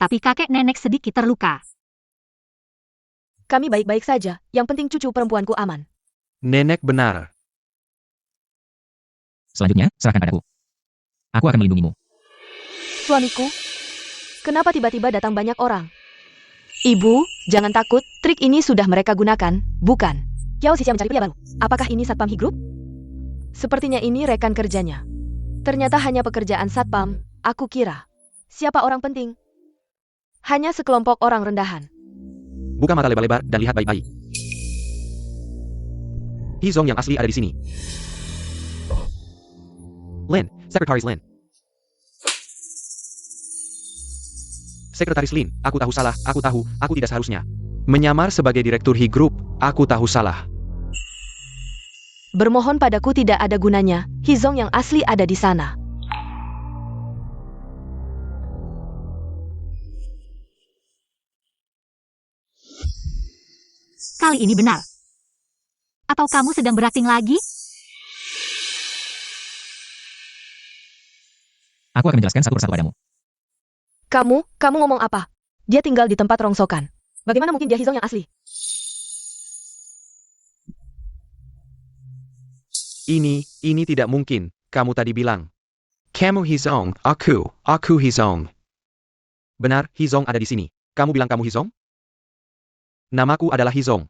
Tapi kakek nenek sedikit terluka. Kami baik-baik saja, yang penting cucu perempuanku aman. Nenek benar. Selanjutnya, serahkan padaku. Aku akan melindungimu. Suamiku, kenapa tiba-tiba datang banyak orang? Ibu, jangan takut, trik ini sudah mereka gunakan, bukan? Kiao Xixia mencari pria baru. Apakah ini Satpam He Group? Sepertinya ini rekan kerjanya. Ternyata hanya pekerjaan Satpam, aku kira. Siapa orang penting? Hanya sekelompok orang rendahan. Buka mata lebar-lebar dan lihat baik-baik. Hizong yang asli ada di sini. Lin, Sekretaris Lin. Sekretaris Lin, aku tahu salah, aku tidak seharusnya menyamar sebagai direktur He Group, aku tahu salah. Bermohon padaku tidak ada gunanya, Hizong yang asli ada di sana. Kali ini benar. Atau kamu sedang berakting lagi? Aku akan menjelaskan satu persatu padamu. Kamu ngomong apa? Dia tinggal di tempat rongsokan. Bagaimana mungkin dia Hizong yang asli? Ini tidak mungkin, kamu tadi bilang. Kamu Hizong, aku Hizong. Benar, Hizong ada di sini. Kamu bilang kamu Hizong? Namaku adalah Hizong.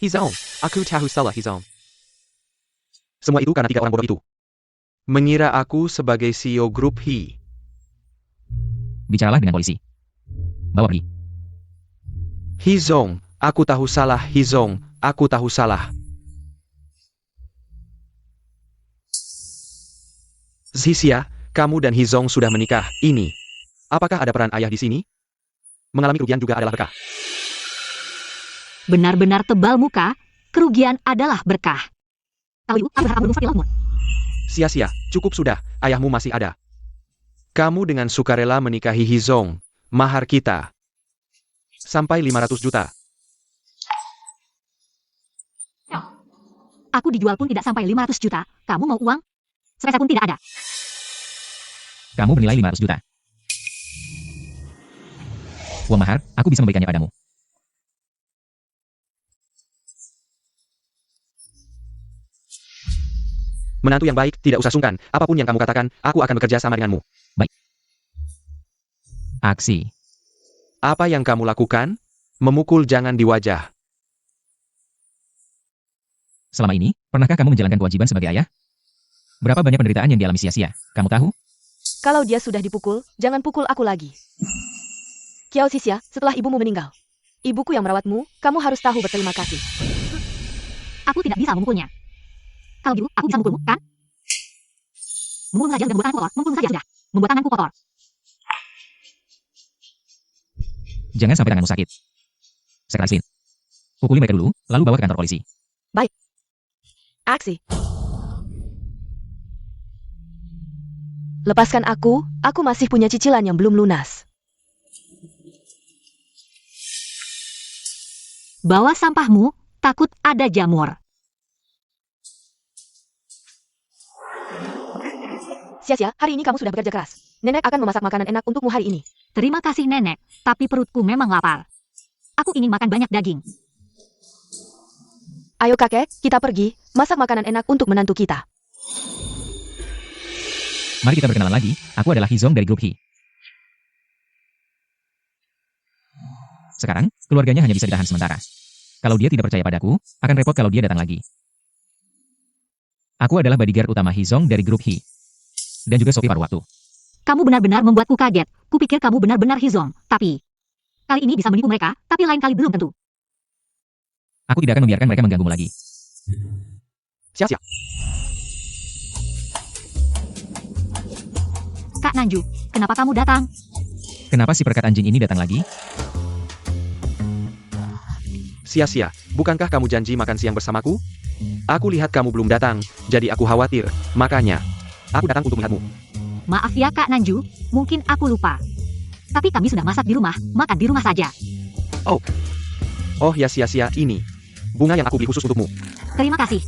Hizong, aku tahu salah Hizong. Semua itu karena 3 orang bodoh itu. Mengira aku sebagai CEO grup He. Bicaralah dengan polisi. Bawa pergi. Hizong, aku tahu salah Hizong, aku tahu salah. Zisia, kamu dan Hizong sudah menikah. Ini. Apakah ada peran ayah di sini? Mengalami kerugian juga adalah berkah. Benar-benar tebal muka, kerugian adalah berkah. Kalau ibu, aku berhak membunuh Fadil Laumur. Sia-sia, cukup sudah, ayahmu masih ada. Kamu dengan sukarela menikahi Hizong. Mahar kita. Sampai 500 juta. Aku dijual pun tidak sampai 500 juta. Kamu mau uang? Sepeser pun tidak ada. Kamu bernilai 500 juta. Uang mahar, aku bisa memberikannya padamu. Menantu yang baik, tidak usah sungkan. Apapun yang kamu katakan, aku akan bekerja sama denganmu. Baik. Aksi. Apa yang kamu lakukan? Memukul jangan di wajah. Selama ini, pernahkah kamu menjalankan kewajiban sebagai ayah? Berapa banyak penderitaan yang dialami sia-sia? Kamu tahu? Kalau dia sudah dipukul, jangan pukul aku lagi. Kiao Xixia, setelah ibumu meninggal. Ibuku yang merawatmu, kamu harus tahu berterima kasih. Aku tidak bisa memukulnya. Kalau gitu, aku bisa memukulmu, kan? Memukul saja sudah membuat tanganku kotor. Memukul saja sudah. Membuat tanganku kotor. Jangan sampai tanganmu sakit. Sekretaris Lin. Pukuli mereka dulu, lalu bawa ke kantor polisi. Aksi. Lepaskan aku masih punya cicilan yang belum lunas. Bawa sampahmu, takut ada jamur. Sia-sia, hari ini kamu sudah bekerja keras. Nenek akan memasak makanan enak untukmu hari ini. Terima kasih nenek, tapi perutku memang lapar. Aku ingin makan banyak daging. Ayo kakek, kita pergi, masak makanan enak untuk menantu kita. Mari kita berkenalan lagi, aku adalah Hizong dari grup He. Sekarang, keluarganya hanya bisa ditahan sementara. Kalau dia tidak percaya padaku, akan repot kalau dia datang lagi. Aku adalah bodyguard utama Hizong dari grup He. Dan juga sopir paruh waktu. Kamu benar-benar membuatku kaget. Kupikir kamu benar-benar Hizong, tapi... Kali ini bisa menipu mereka, tapi lain kali belum tentu. Aku tidak akan membiarkan mereka mengganggumu lagi. Sia-sia. Kak Nanju, kenapa kamu datang? Kenapa si perekat anjing ini datang lagi? Sia-sia, bukankah kamu janji makan siang bersamaku? Aku lihat kamu belum datang, jadi aku khawatir. Makanya, aku datang untuk melihatmu. Maaf ya Kak Nanju, mungkin aku lupa. Tapi kami sudah masak di rumah, makan di rumah saja. Oh ya sia-sia, ini. Bunga yang aku beli khusus untukmu. Terima kasih.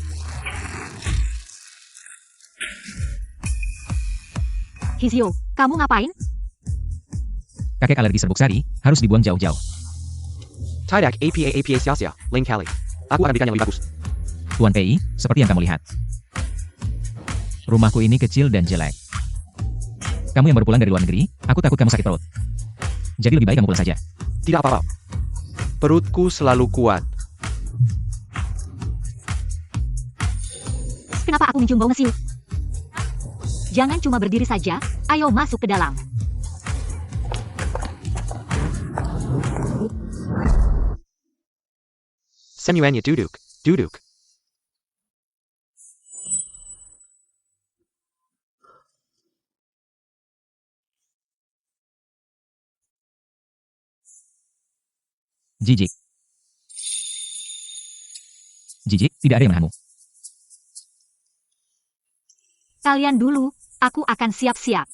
Hizio, kamu ngapain? Kakek alergi serbuk sari, harus dibuang jauh-jauh. Tidak, APA sia-sia, lain kali. Aku akan berikan yang lebih bagus. Tuan PI, seperti yang kamu lihat. Rumahku ini kecil dan jelek. Kamu yang baru pulang dari luar negeri, aku takut kamu sakit perut. Jadi lebih baik kamu pulang saja. Tidak apa-apa. Perutku selalu kuat. Kenapa aku mencium bau ngesiu? Jangan cuma berdiri saja, ayo masuk ke dalam. Semuanya duduk, duduk. Jijik. Jijik, tidak ada yang menahanmu. Kalian dulu, aku akan siap-siap.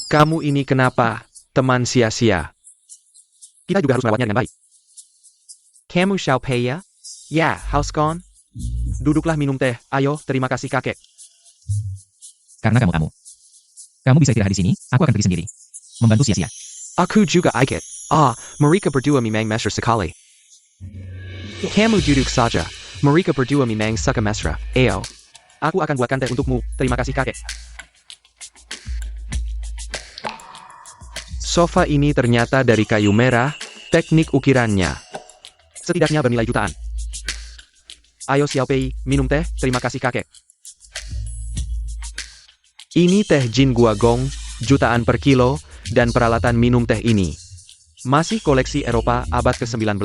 Kamu ini kenapa, teman sia-sia? Kita juga harus merawatnya dengan baik. Kamu Xiaopei ya? Ya, Housegon. Duduklah minum teh. Ayo, terima kasih kakek. Karena kamu. Kamu bisa istirahat di sini, aku akan pergi sendiri. Membantu sia-sia. Aku juga ikut. Mereka berdua memang mesra sekali. Kamu duduk saja. Mereka berdua memang suka mesra. Ayo. Aku akan buatkan teh untukmu. Terima kasih kakek. Sofa ini ternyata dari kayu merah, teknik ukirannya setidaknya bernilai jutaan. Ayo Xiaopei, minum teh, terima kasih kakek. Ini teh Jin Guagong, jutaan per kilo, dan peralatan minum teh ini masih koleksi Eropa abad ke-19.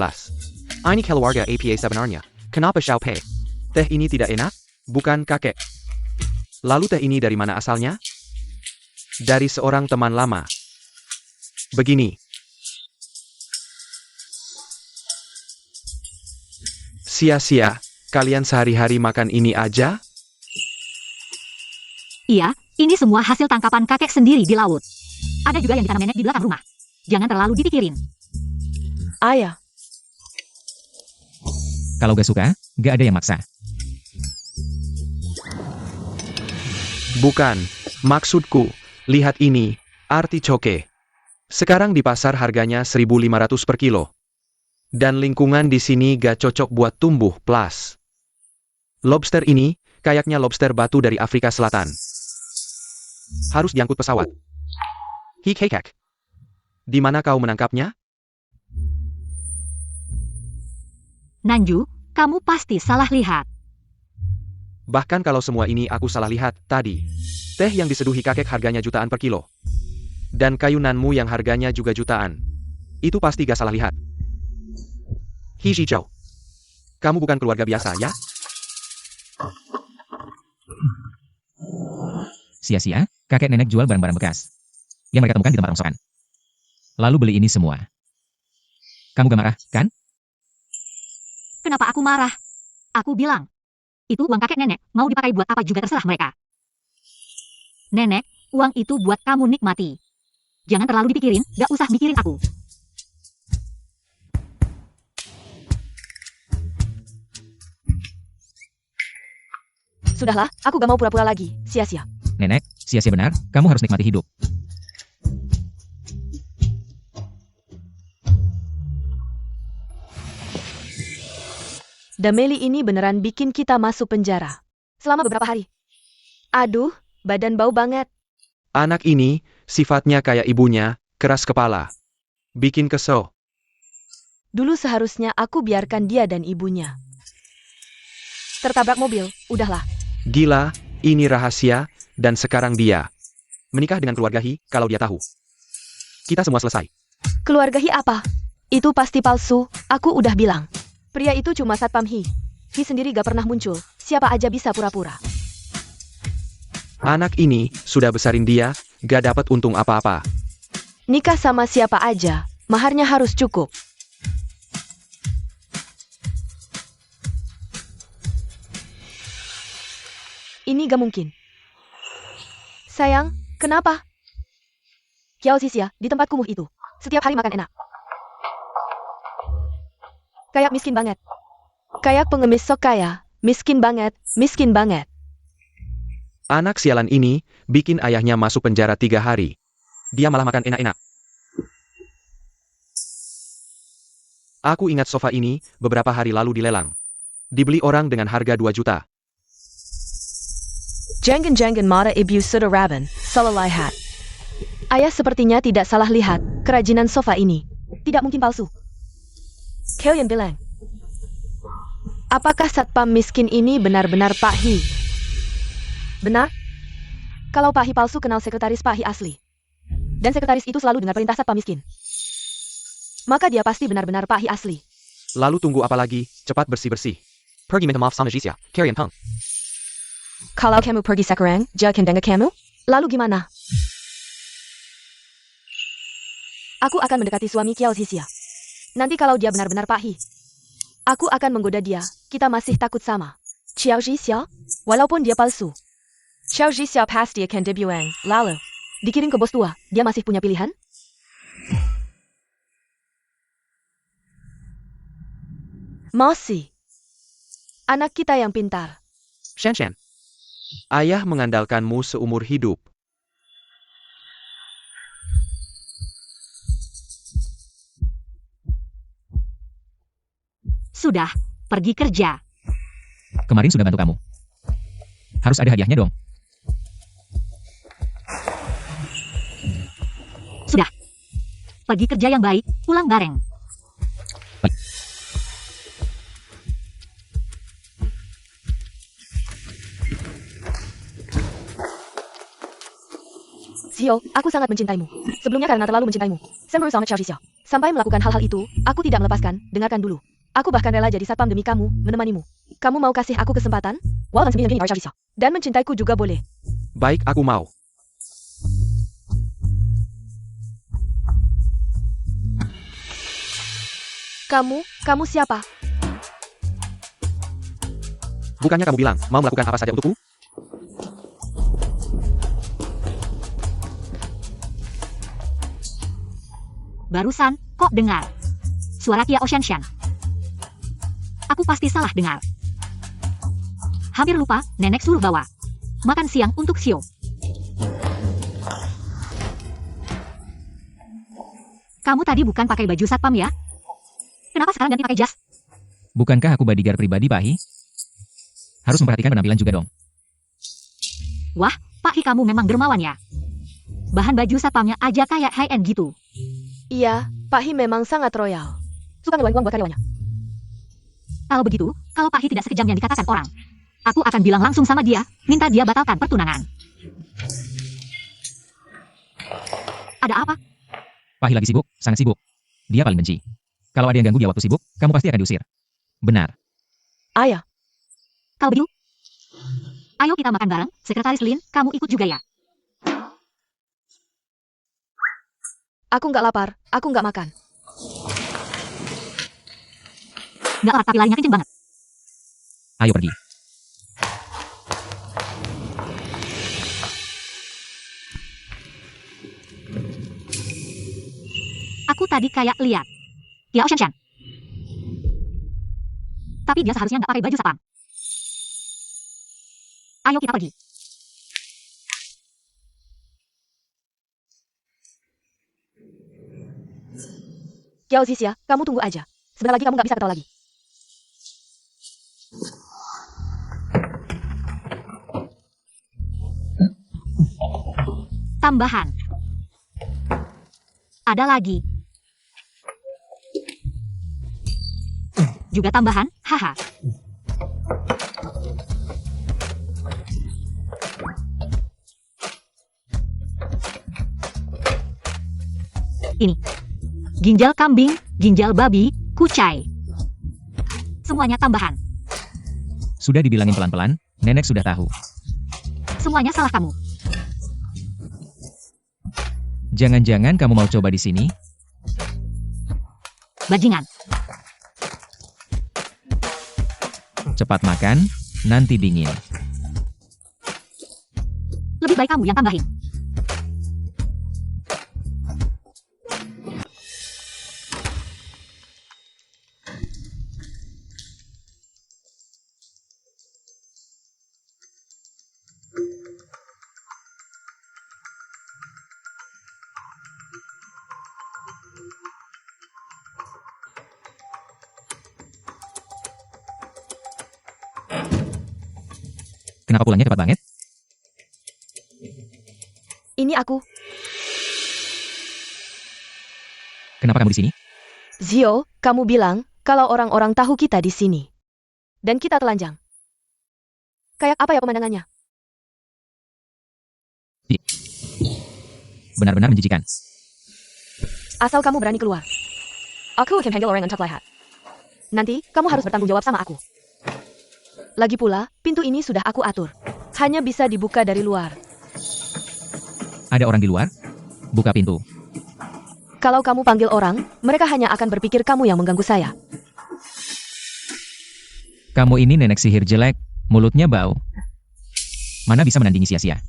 Ini keluarga APA sebenarnya. Kenapa Xiaopei? Teh ini tidak enak? Bukan kakek. Lalu teh ini dari mana asalnya? Dari seorang teman lama. Begini. Sia-sia, kalian sehari-hari makan ini aja? Iya, ini semua hasil tangkapan kakek sendiri di laut. Ada juga yang ditanam nenek di belakang rumah. Jangan terlalu dipikirin. Ayah, Kalau gak suka, gak ada yang maksa. Bukan, maksudku, lihat ini, artichoke. Sekarang di pasar harganya 1.500 per kilo. Dan lingkungan di sini gak cocok buat tumbuh plus. Lobster ini, kayaknya lobster batu dari Afrika Selatan. Harus diangkut pesawat. Hik. Di mana kau menangkapnya? Nanju, kamu pasti salah lihat. Bahkan kalau semua ini aku salah lihat tadi. Teh yang diseduhi kakek harganya jutaan per kilo. Dan kayunanmu yang harganya juga jutaan. Itu pasti gak salah lihat. Hijau. Kamu bukan keluarga biasa, ya? Sia-sia, kakek nenek jual barang-barang bekas yang mereka temukan di tempat rongsokan. Lalu beli ini semua. Kamu gak marah, kan? Kenapa aku marah? Aku bilang, itu uang kakek nenek, mau dipakai buat apa juga terserah mereka. Nenek, uang itu buat kamu nikmati. Jangan terlalu dipikirin, gak usah mikirin aku. sudahlah, aku gak mau pura-pura lagi, sia-sia. Nenek, sia-sia benar, kamu harus nikmati hidup. Dameli ini beneran bikin kita masuk penjara. Selama beberapa hari. Aduh, badan bau banget. Anak ini, sifatnya kayak ibunya, keras kepala. Bikin kesel. Dulu seharusnya aku biarkan dia dan ibunya. Tertabrak mobil, udahlah. Gila, ini rahasia, dan sekarang dia menikah dengan keluarga Hi, kalau dia tahu. Kita semua selesai. Keluarga Hi apa? Itu pasti palsu, aku udah bilang. Pria itu cuma satpam Hi. Hi sendiri gak pernah muncul, siapa aja bisa pura-pura. Anak ini, sudah besarin dia, gak dapat untung apa-apa. Nikah sama siapa aja, maharnya harus cukup. Ini gak mungkin. Sayang, kenapa? Kiao Sisia, di tempat kumuh itu. Setiap hari makan enak. Kayak miskin banget. Kayak pengemis sok kaya. Miskin banget, miskin banget. Anak sialan ini, bikin ayahnya masuk penjara 3 hari. Dia malah makan enak-enak. Aku ingat sofa ini, beberapa hari lalu dilelang. Dibeli orang dengan harga 2 juta. Jangan mata ibu sudah raban, salah lihat. Ayah sepertinya tidak salah lihat, kerajinan sofa ini. Tidak mungkin palsu. Kalian bilang. Apakah satpam miskin ini benar-benar Pak Hi? Benar? Kalau Pak Hi palsu kenal sekretaris Pak Hi asli. Dan sekretaris itu selalu dengar perintah satpam miskin. Maka dia pasti benar-benar Pak Hi asli. Lalu tunggu apa lagi, cepat bersih-bersih. Pergi minta maaf sama Jisia, Carrie Peng. Kalau kamu pergi sekarang, dia akan dengar kamu? Lalu gimana? Aku akan mendekati suami Kiao Zixia. Nanti kalau dia benar-benar Pak Hi, aku akan menggoda dia, kita masih takut sama. Kiao Zixia, walaupun dia palsu. Kiao Zixia pasti akan debuan, lalu dikirim ke bos tua, dia masih punya pilihan? Masih. Anak kita yang pintar. Shen. Ayah mengandalkanmu seumur hidup. Sudah, pergi kerja. Kemarin sudah bantu kamu. Harus ada hadiahnya dong. Sudah. Pergi kerja yang baik, pulang bareng. Xiao, aku sangat mencintaimu. Sebelumnya karena terlalu mencintaimu. Sam berusaha Xiao. Sampai melakukan hal-hal itu, aku tidak melepaskan, dengarkan dulu. Aku bahkan rela jadi satpam demi kamu, menemanimu. Kamu mau kasih aku kesempatan? Dan mencintaiku juga boleh. Baik, aku mau. Kamu siapa? Bukannya kamu bilang, mau melakukan apa saja untukku? Barusan, kok dengar? Suara Kia Oceanshan. Aku pasti salah dengar. Hampir lupa, nenek suruh bawa makan siang untuk Xiao. Kamu tadi bukan pakai baju satpam ya? Kenapa sekarang ganti pakai jas? Bukankah aku bodyguard pribadi, Pak Hi? Harus memperhatikan penampilan juga dong. Wah, Pak Hi kamu memang dermawan ya. Bahan baju satpamnya aja kayak high-end gitu. Iya, Pak Hi memang sangat royal. Suka ngeluarin uang buat karyawannya. Kalau begitu, kalau Pak Hi tidak sekejam yang dikatakan orang, aku akan bilang langsung sama dia, minta dia batalkan pertunangan. Ada apa? Pak Hi lagi sibuk, sangat sibuk. Dia paling benci. Kalau ada yang ganggu dia waktu sibuk, kamu pasti akan diusir. Benar. Ayah, Kalau begitu, ayo kita makan bareng, Sekretaris Lin, kamu ikut juga ya. aku nggak lapar, aku nggak makan. Nggak lapar tapi larinya kenceng banget. Ayo pergi. Aku tadi kayak lihat Kia Oceanshan. Tapi dia seharusnya nggak pakai baju satpam. Ayo kita pergi. Kiao Zixia, kamu tunggu aja. Sebentar lagi kamu nggak bisa ketawa lagi. Tambahan. Ada lagi. Juga tambahan, haha. Ini. Ginjal kambing, ginjal babi, kucai. Semuanya tambahan. Sudah dibilangin pelan-pelan, nenek sudah tahu. Semuanya salah kamu. Jangan-jangan kamu mau coba di sini? Bajingan. Cepat makan, nanti dingin. Lebih baik kamu yang tambahin. Kenapa pulangnya cepat banget? Ini aku, Kenapa kamu di sini? Zio, kamu bilang kalau orang-orang tahu kita di sini. Dan kita telanjang. Kayak apa ya pemandangannya? Benar-benar menjijikan. Asal kamu berani keluar. Aku akan panggil orang yang terlihat. Nanti, kamu harus bertanggung jawab sama aku. Lagi pula, pintu ini sudah aku atur. Hanya bisa dibuka dari luar. Ada orang di luar? Buka pintu. Kalau kamu panggil orang, mereka hanya akan berpikir kamu yang mengganggu saya. Kamu ini nenek sihir jelek, mulutnya bau. Mana bisa menandingi sia-sia?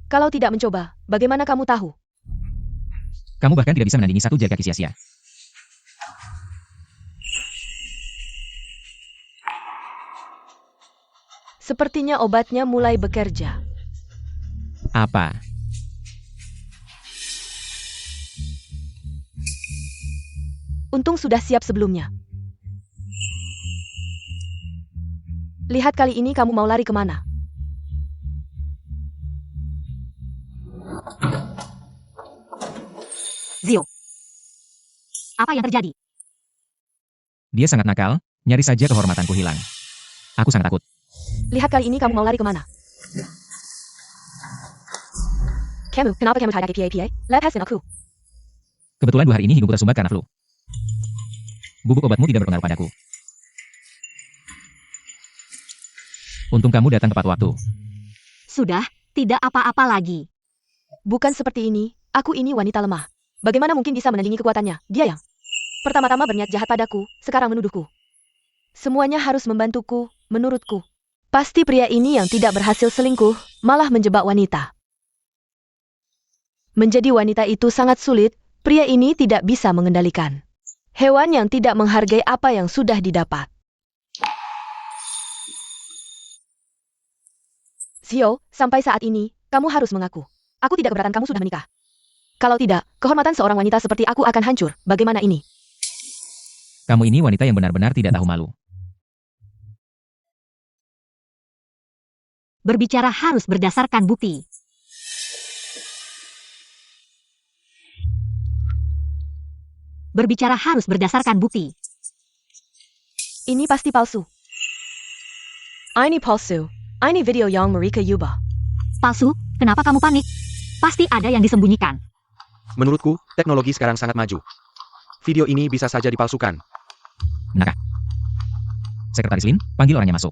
Kalau tidak mencoba, bagaimana kamu tahu? Kamu bahkan tidak bisa menandingi satu jari kaki sia-sia. Sepertinya obatnya mulai bekerja. Apa? Untung sudah siap sebelumnya. Lihat kali ini kamu mau lari kemana? Zio. Apa yang terjadi? Dia sangat nakal, nyaris saja kehormatanku hilang. Aku sangat takut. Lihat kali ini kamu mau lari kemana? Kamu, kenapa kamu tidak pakai PA? Lepaskan aku. Kebetulan 2 hari ini hidungku tersumbat karena flu. Bubuk obatmu tidak berpengaruh padaku. Untung kamu datang tepat waktu. Sudah, tidak apa-apa lagi. Bukan seperti ini, aku ini wanita lemah. Bagaimana mungkin bisa menandingi kekuatannya? Dia yang pertama-tama berniat jahat padaku, sekarang menuduhku. Semuanya harus membantuku, menurutku. Pasti pria ini yang tidak berhasil selingkuh, malah menjebak wanita. Menjadi wanita itu sangat sulit, pria ini tidak bisa mengendalikan. Hewan yang tidak menghargai apa yang sudah didapat. Zio, sampai saat ini, kamu harus mengaku. Aku tidak keberatan kamu sudah menikah. Kalau tidak, kehormatan seorang wanita seperti aku akan hancur. Bagaimana ini? Kamu ini wanita yang benar-benar tidak tahu malu. Berbicara harus berdasarkan bukti. Berbicara harus berdasarkan bukti. Ini pasti palsu. Ini palsu. Ini video yang mereka ubah. Palsu? Kenapa kamu panik? Pasti ada yang disembunyikan. Menurutku, teknologi sekarang sangat maju. Video ini bisa saja dipalsukan. Benarkah? Sekretaris Lin, panggil orangnya masuk.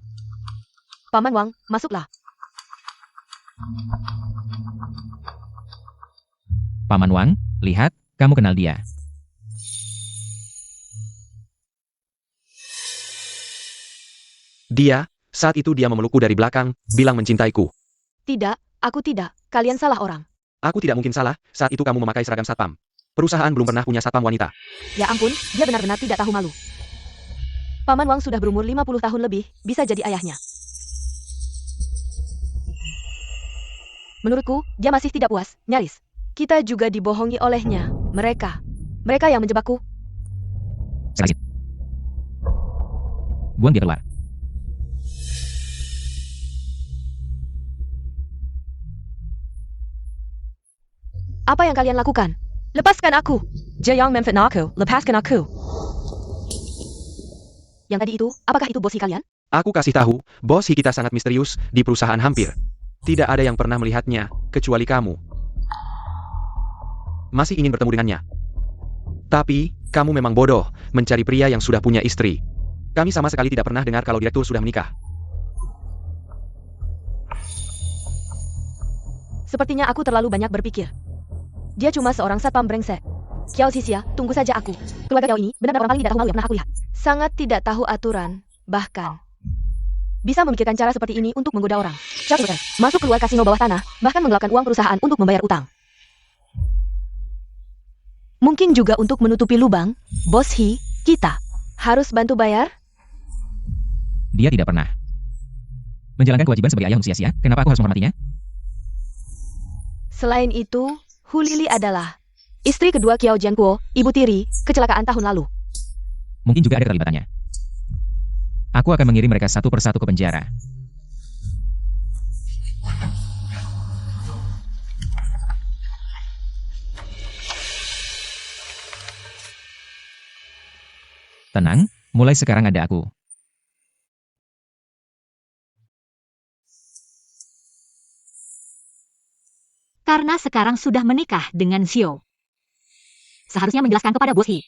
Paman Wang, masuklah. Paman Wang, lihat, kamu kenal dia. Saat itu dia memelukku dari belakang, bilang mencintaiku. Tidak, aku tidak. Kalian salah orang. Aku tidak mungkin salah, saat itu kamu memakai seragam satpam. Perusahaan belum pernah punya satpam wanita. Ya ampun, dia benar-benar tidak tahu malu. Paman Wang sudah berumur 50 tahun lebih, bisa jadi ayahnya. Menurutku, dia masih tidak puas, nyaris. Kita juga dibohongi olehnya. Mereka yang menjebakku. Selasin. Buang dia keluar. Apa yang kalian lakukan? Lepaskan aku! Jayang memfitnah aku, lepaskan aku! Yang tadi itu, apakah itu bos kalian? Aku kasih tahu, bos kita sangat misterius di perusahaan hampir. Tidak ada yang pernah melihatnya, kecuali kamu. Masih ingin bertemu dengannya. Tapi, kamu memang bodoh, mencari pria yang sudah punya istri. Kami sama sekali tidak pernah dengar kalau direktur sudah menikah. Sepertinya aku terlalu banyak berpikir. Dia cuma seorang satpam brengsek. Kiao Xixia, tunggu saja aku. Keluarga Kiao ini benar-benar orang paling tidak tahu malu yang pernah aku lihat. Sangat tidak tahu aturan, bahkan bisa memikirkan cara seperti ini untuk menggoda orang. Cakutan, masuk keluar kasino bawah tanah, bahkan menggelapkan uang perusahaan untuk membayar utang. Mungkin juga untuk menutupi lubang, bos kita harus bantu bayar? Dia tidak pernah menjalankan kewajiban sebagai ayah untuk sia-sia. Kenapa aku harus menghormatinya? Selain itu, Hu Lili adalah istri kedua Kiao Jianguo, ibu tiri, kecelakaan tahun lalu. Mungkin juga ada keterlibatannya. Aku akan mengirim mereka satu persatu ke penjara. Tenang, mulai sekarang ada aku. Karena sekarang sudah menikah dengan Zio. Seharusnya menjelaskan kepada bos He.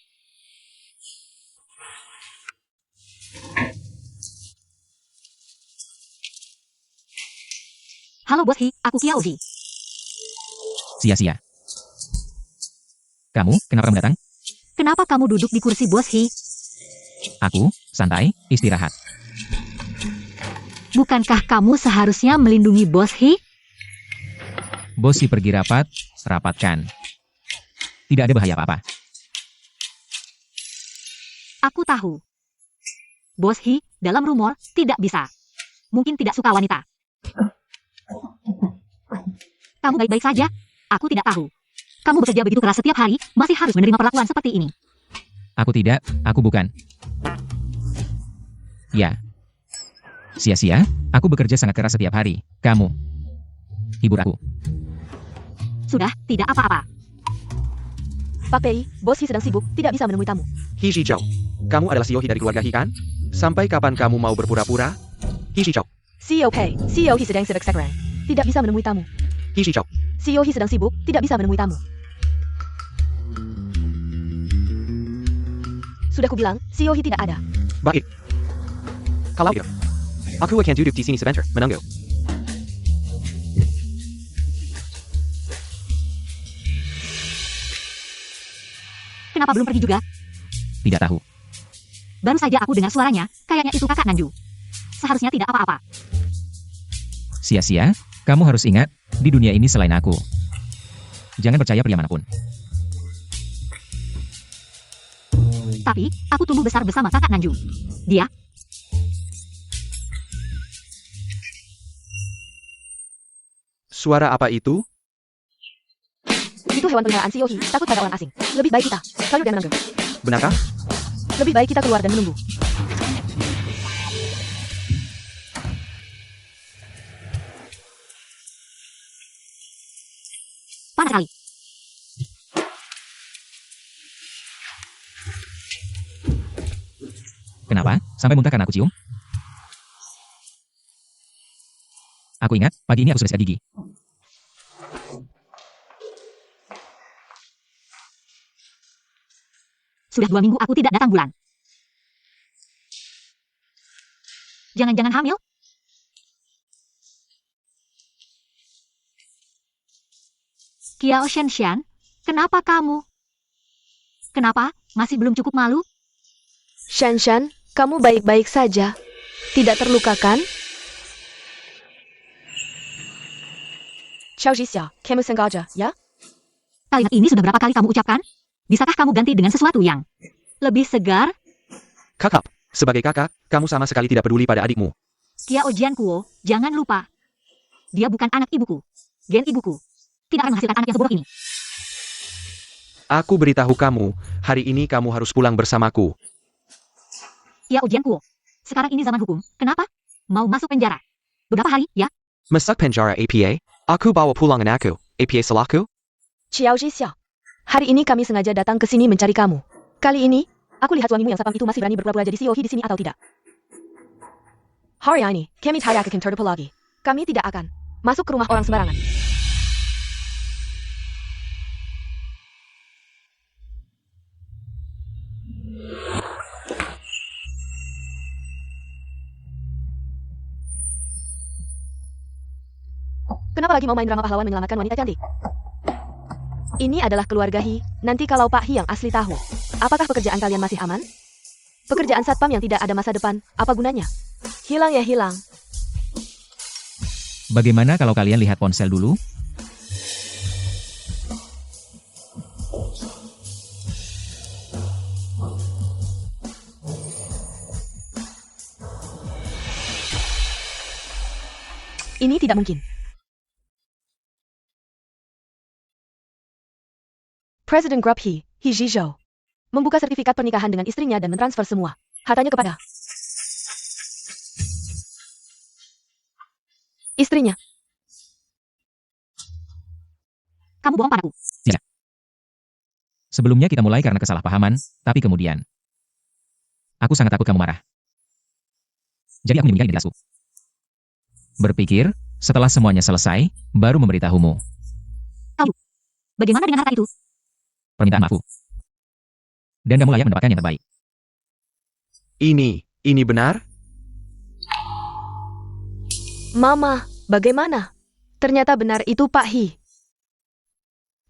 Halo bos He, aku Kiao Zi. Sia-sia. Kamu, kenapa kamu datang? Kenapa kamu duduk di kursi bos He? Aku, santai, istirahat. Bukankah kamu seharusnya melindungi bos He? Bos si pergi rapat, rapatkan. Tidak ada bahaya apa-apa. Aku tahu. Bos He, dalam rumor, tidak bisa. Mungkin tidak suka wanita. Kamu baik-baik saja? Aku tidak tahu. Kamu bekerja begitu keras setiap hari, masih harus menerima perlakuan seperti ini. Aku tidak, aku bukan. Ya. Sia-sia, aku bekerja sangat keras setiap hari. Kamu hibur aku. Sudah, tidak apa-apa. Pak Pei, Bos He sedang sibuk, tidak bisa menemui tamu. He Zhao, kamu adalah CEO He dari keluarga He kan? Sampai kapan kamu mau berpura-pura? He Zhao, CEO Pei, CEO He sedang sibuk sekarang. Tidak bisa menemui tamu. He Zhao, CEO He sedang sibuk, tidak bisa menemui tamu. Sudah kubilang, CEO He tidak ada. baik. Kalau itu, aku akan duduk di sini sebentar, menunggu. Kenapa belum pergi juga? Tidak tahu. Baru saja aku dengar suaranya, kayaknya itu kakak Nanju. Seharusnya tidak apa-apa. Sia-sia, kamu harus ingat, di dunia ini selain aku. Jangan percaya pria manapun. Tapi, aku tumbuh besar bersama kakak Nanju. Dia, Suara apa itu? Itu hewan peliharaan CEO He, takut pada orang asing. Lebih baik kita keluar dan menunggu. Benarkah? Lebih baik kita keluar dan menunggu. panas sekali. Kenapa? Sampai muntah karena aku cium? Aku ingat, pagi ini aku sudah sikat gigi. Sudah 2 minggu aku tidak datang bulan. Jangan-jangan hamil? Kiao Shenshan, kenapa kamu? Kenapa? Masih belum cukup malu? Shanshan, kamu baik-baik saja. Tidak terluka kan? Xiao Zhixia, kamu sengaja, ya? Kalimat ini sudah berapa kali kamu ucapkan? Bisakah kamu ganti dengan sesuatu yang lebih segar? Kakak, sebagai kakak, kamu sama sekali tidak peduli pada adikmu. Kiao Jiankuo, jangan lupa. Dia bukan anak ibuku. Gen ibuku. Tidak akan menghasilkan anak yang sebodoh ini. Aku beritahu kamu, hari ini kamu harus pulang bersamaku. Kiao Jiankuo. Sekarang ini zaman hukum. Kenapa? Mau masuk penjara. Beberapa hari, ya? Masuk penjara APA? Aku bawa pulang anakku. APA salahku? Xiao Zhixia. Hari ini kami sengaja datang ke sini mencari kamu. Kali ini, aku lihat suamimu yang sapam itu masih berani berpura-pura jadi CEO He di sini atau tidak. Hari ini, kami tidak akan terdepa lagi. Kami tidak akan masuk ke rumah orang sembarangan. Kenapa lagi mau main drama pahlawan menyelamatkan wanita cantik? Ini adalah keluarga He. Nanti kalau Pak He yang asli tahu, apakah pekerjaan kalian masih aman? Pekerjaan satpam yang tidak ada masa depan, apa gunanya? Hilang ya hilang. Bagaimana kalau kalian lihat ponsel dulu? Ini tidak mungkin. Presiden Grup He Zhizhou, membuka sertifikat pernikahan dengan istrinya dan mentransfer semua hartanya kepada istrinya. Kamu bohong padaku. Sebelumnya kita mulai karena kesalahpahaman, tapi kemudian aku sangat takut kamu marah. Jadi aku menyembunyikan identitasku. Berpikir, setelah semuanya selesai, baru memberitahumu. Bagaimana dengan harta itu? Permintaan maafku. Dan kamu layak mendapatkan yang terbaik. Ini benar? Mama, bagaimana? Ternyata benar itu Pak He.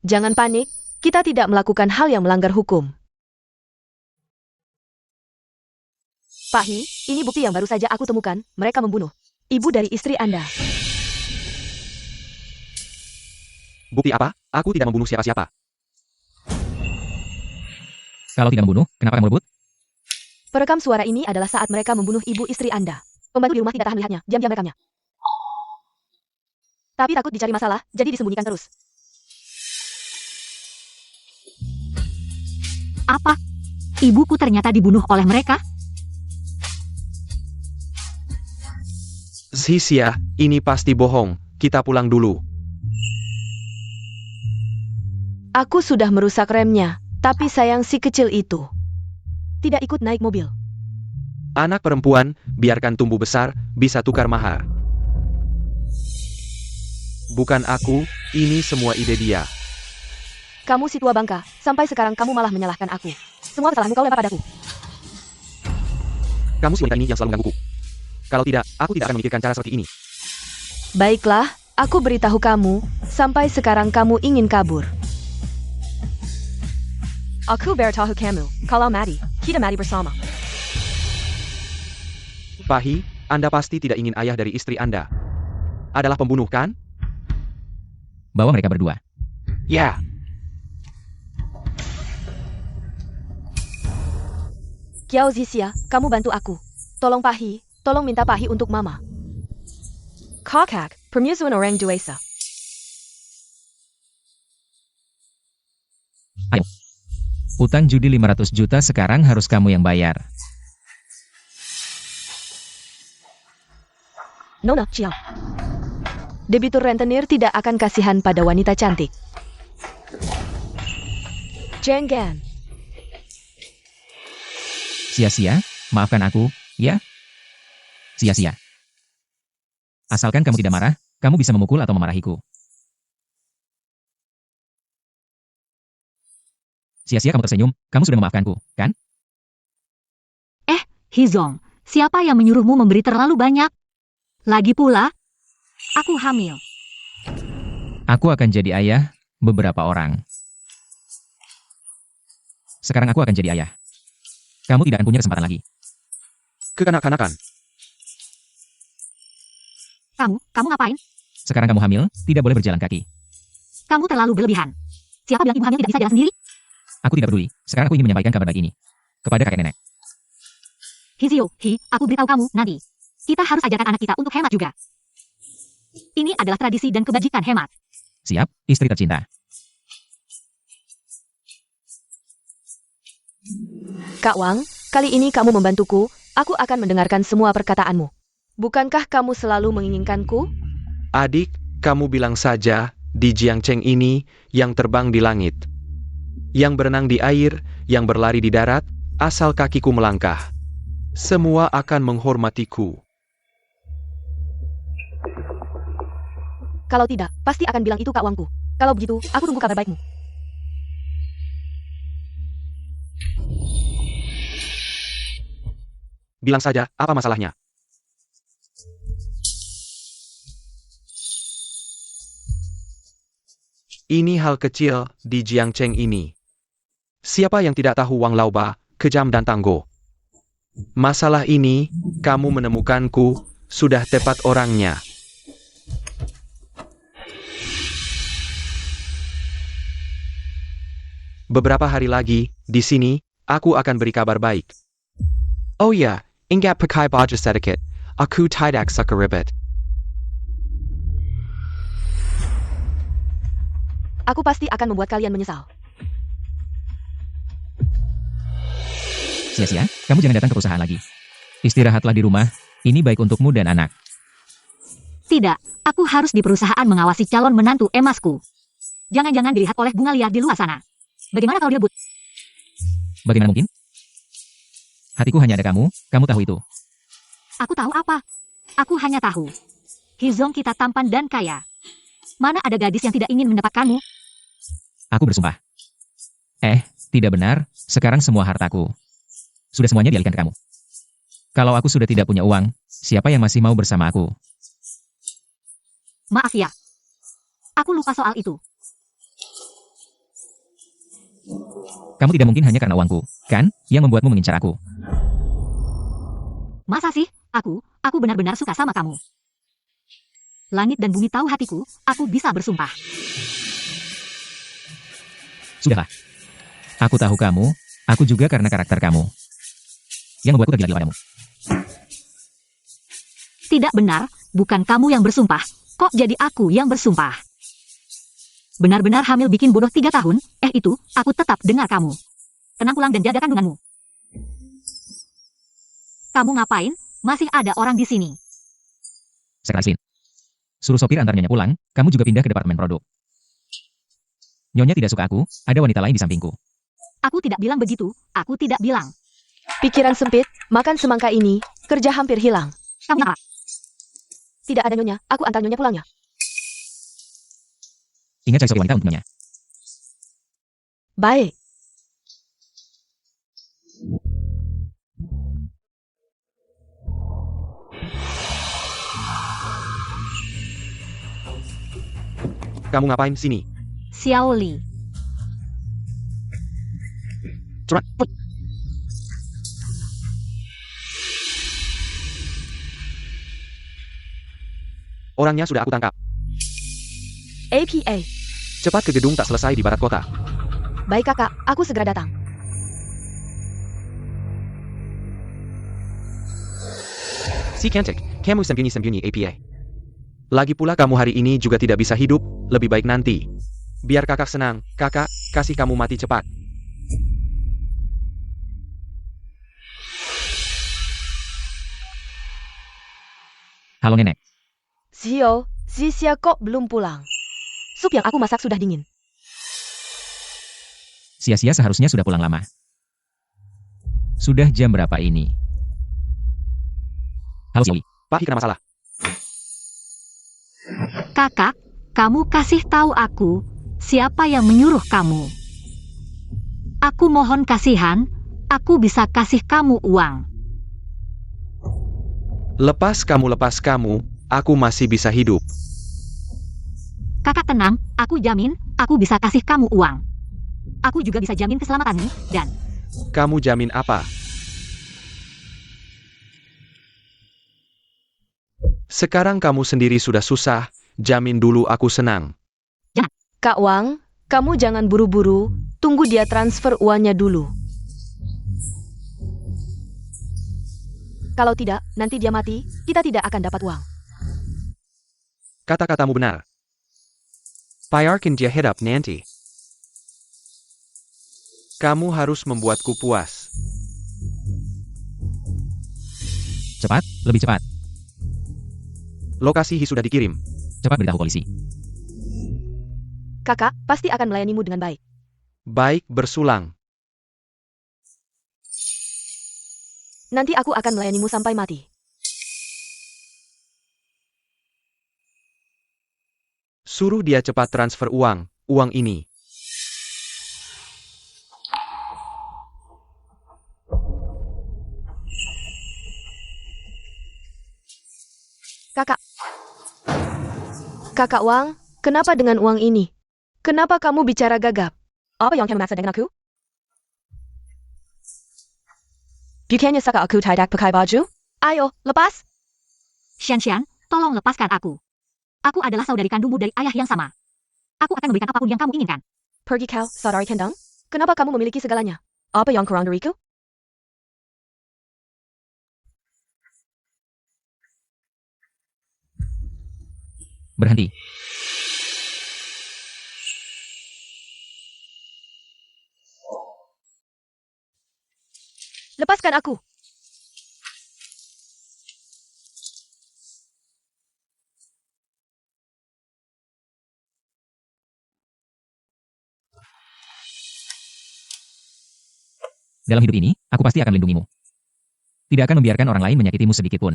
Jangan panik, kita tidak melakukan hal yang melanggar hukum. Pak He, ini bukti yang baru saja aku temukan, mereka membunuh ibu dari istri Anda. Bukti apa? Aku tidak membunuh siapa-siapa. Kalau tidak membunuh, kenapa kamu rebut? Perekam suara ini adalah saat mereka membunuh ibu istri Anda. Pembantu di rumah tidak tahan melihatnya, diam-diam merekamnya. Tapi takut dicari masalah, jadi disembunyikan terus. Apa? Ibuku ternyata dibunuh oleh mereka? Sia, ini pasti bohong. Kita pulang dulu. Aku sudah merusak remnya, tapi sayang si kecil itu tidak ikut naik mobil. Anak perempuan, biarkan tumbuh besar, bisa tukar mahar. Bukan aku, ini semua ide dia. Kamu si tua bangka, sampai sekarang kamu malah menyalahkan aku. Semua kesalahanmu kau lempar padaku. Kamu si wanita ini yang selalu menggangguku. Kalau tidak, aku tidak akan memikirkan cara seperti ini. Baiklah, aku beritahu kamu, sampai sekarang kamu ingin kabur. Aku beritahu kamu, kalau mati, kita mati bersama. Pahi, Anda pasti tidak ingin ayah dari istri Anda adalah pembunuh, kan? Bawa mereka berdua. Ya. Kiao Zixia, kamu bantu aku. Tolong Pahi, tolong minta Pahi untuk Mama. Kakak, permusuhan orang dewasa. Ayo. Utang judi 500 juta sekarang harus kamu yang bayar. Nona, Ciao. Debitur rentenir tidak akan kasihan pada wanita cantik. Jenggan. Sia-sia, maafkan aku, ya? Sia-sia. Asalkan kamu tidak marah, kamu bisa memukul atau memarahiku. Sia-sia kamu tersenyum, kamu sudah memaafkanku, kan? Hizong, siapa yang menyuruhmu memberi terlalu banyak? Lagi pula, aku hamil. Aku akan jadi ayah beberapa orang. Sekarang aku akan jadi ayah. Kamu tidak akan punya kesempatan lagi. Kekanak-kanakan. Kamu ngapain? Sekarang kamu hamil, tidak boleh berjalan kaki. Kamu terlalu berlebihan. Siapa bilang ibu hamil tidak bisa jalan sendiri? Aku tidak peduli, sekarang aku ingin menyampaikan kabar baik ini. Kepada kakek nenek. Hizio, aku beritahu kamu nanti. Kita harus ajarkan anak kita untuk hemat juga. Ini adalah tradisi dan kebajikan hemat. Siap, istri tercinta. Kak Wang, kali ini kamu membantuku, aku akan mendengarkan semua perkataanmu. Bukankah kamu selalu menginginkanku? Adik, kamu bilang saja, di Jiangcheng ini, yang terbang di langit, yang berenang di air, yang berlari di darat, asal kakiku melangkah. Semua akan menghormatiku. Kalau tidak, pasti akan bilang itu Kak Wangku. Kalau begitu, aku tunggu kabar baikmu. Bilang saja, apa masalahnya? Ini hal kecil di Jiangcheng ini. Siapa yang tidak tahu Wang Laoba, kejam dan tangguh? Masalah ini, kamu menemukanku, sudah tepat orangnya. Beberapa hari lagi, di sini, aku akan beri kabar baik. Oh ya, ingat pakai baju sedikit. Aku tidak suka ribet. Aku pasti akan membuat kalian menyesal. Sia-sia, kamu jangan datang ke perusahaan lagi. Istirahatlah di rumah, ini baik untukmu dan anak. Tidak, aku harus di perusahaan mengawasi calon menantu emasku. Jangan-jangan dilihat oleh bunga liar di luar sana. Bagaimana kalau dia but? Bagaimana mungkin? Hatiku hanya ada kamu tahu itu. Aku tahu apa? Aku hanya tahu. Hizong kita tampan dan kaya. Mana ada gadis yang tidak ingin mendapatkanmu? Aku bersumpah. Tidak benar, sekarang semua hartaku sudah semuanya dialihkan ke kamu. Kalau aku sudah tidak punya uang, siapa yang masih mau bersama aku? Maaf ya. Aku lupa soal itu. Kamu tidak mungkin hanya karena uangku, kan, yang membuatmu mengincar aku. Masa sih? Aku benar-benar suka sama kamu. Langit dan bumi tahu hatiku, aku bisa bersumpah. Sudahlah. Aku tahu kamu, aku juga karena karakter kamu yang membuatku tergila-gila padamu. Tidak benar, bukan kamu yang bersumpah. Kok jadi aku yang bersumpah? Benar-benar hamil bikin bodoh 3 tahun, itu, aku tetap dengar kamu. Tenang pulang dan jaga kandunganmu. Kamu ngapain? Masih ada orang di sini. Raislin. Suruh sopir antar Nyonya pulang, kamu juga pindah ke departemen produk. Nyonya tidak suka aku, ada wanita lain di sampingku. Aku tidak bilang begitu, aku tidak bilang. Pikiran sempit, makan semangka ini, kerja hampir hilang. Kamu apa? Tidak ada Nyonya, aku antar Nyonya pulangnya. Ingat cari sopir wanita untuk Nyonya. Baik. Kamu ngapain sini? Xiao Li. Cepat. Orangnya sudah aku tangkap. APA. Cepat ke gedung tak selesai di barat kota. Baik kakak, aku segera datang. Si cantik, kamu sembunyi-sembunyi APA. Lagi pula kamu hari ini juga tidak bisa hidup, lebih baik nanti. Biar kakak senang, kakak, kasih kamu mati cepat. Halo nenek. Zio, Zisia kok belum pulang? Sup yang aku masak sudah dingin. Sia-sia seharusnya sudah pulang lama. Sudah jam berapa ini? Halo Xiaoli. Pak, kena masalah. Kakak, kamu kasih tahu aku, siapa yang menyuruh kamu. Aku mohon kasihan, aku bisa kasih kamu uang. Lepas kamu, aku masih bisa hidup. Kakak tenang, aku jamin, aku bisa kasih kamu uang. Aku juga bisa jamin keselamatanmu, dan Kamu jamin apa? Sekarang kamu sendiri sudah susah, jamin dulu aku senang. Kak Wang, kamu jangan buru-buru, tunggu dia transfer uangnya dulu. Kalau tidak, nanti dia mati, kita tidak akan dapat uang. Kata-katamu benar. Biarkan dia hidup nanti. Kamu harus membuatku puas. Cepat, lebih cepat. Lokasi sudah dikirim. Cepat beritahu polisi. Kakak, pasti akan melayanimu dengan baik. Baik bersulang. Nanti aku akan melayanimu sampai mati. Suruh dia cepat transfer uang ini. Kakak. Kakak Wang, kenapa dengan uang ini? Kenapa kamu bicara gagap? Apa yang kamu maksud dengan aku? Bukannya suka aku tidak pakai baju? Ayo, lepas! Xian, tolong lepaskan aku. Aku adalah saudari kandungmu dari ayah yang sama. Aku akan memberikan apapun yang kamu inginkan. Pergi kau, saudari kandang. Kenapa kamu memiliki segalanya? Apa yang kurang dariku? Berhenti. Lepaskan aku! Dalam hidup ini, aku pasti akan melindungimu. Tidak akan membiarkan orang lain menyakitimu sedikit pun.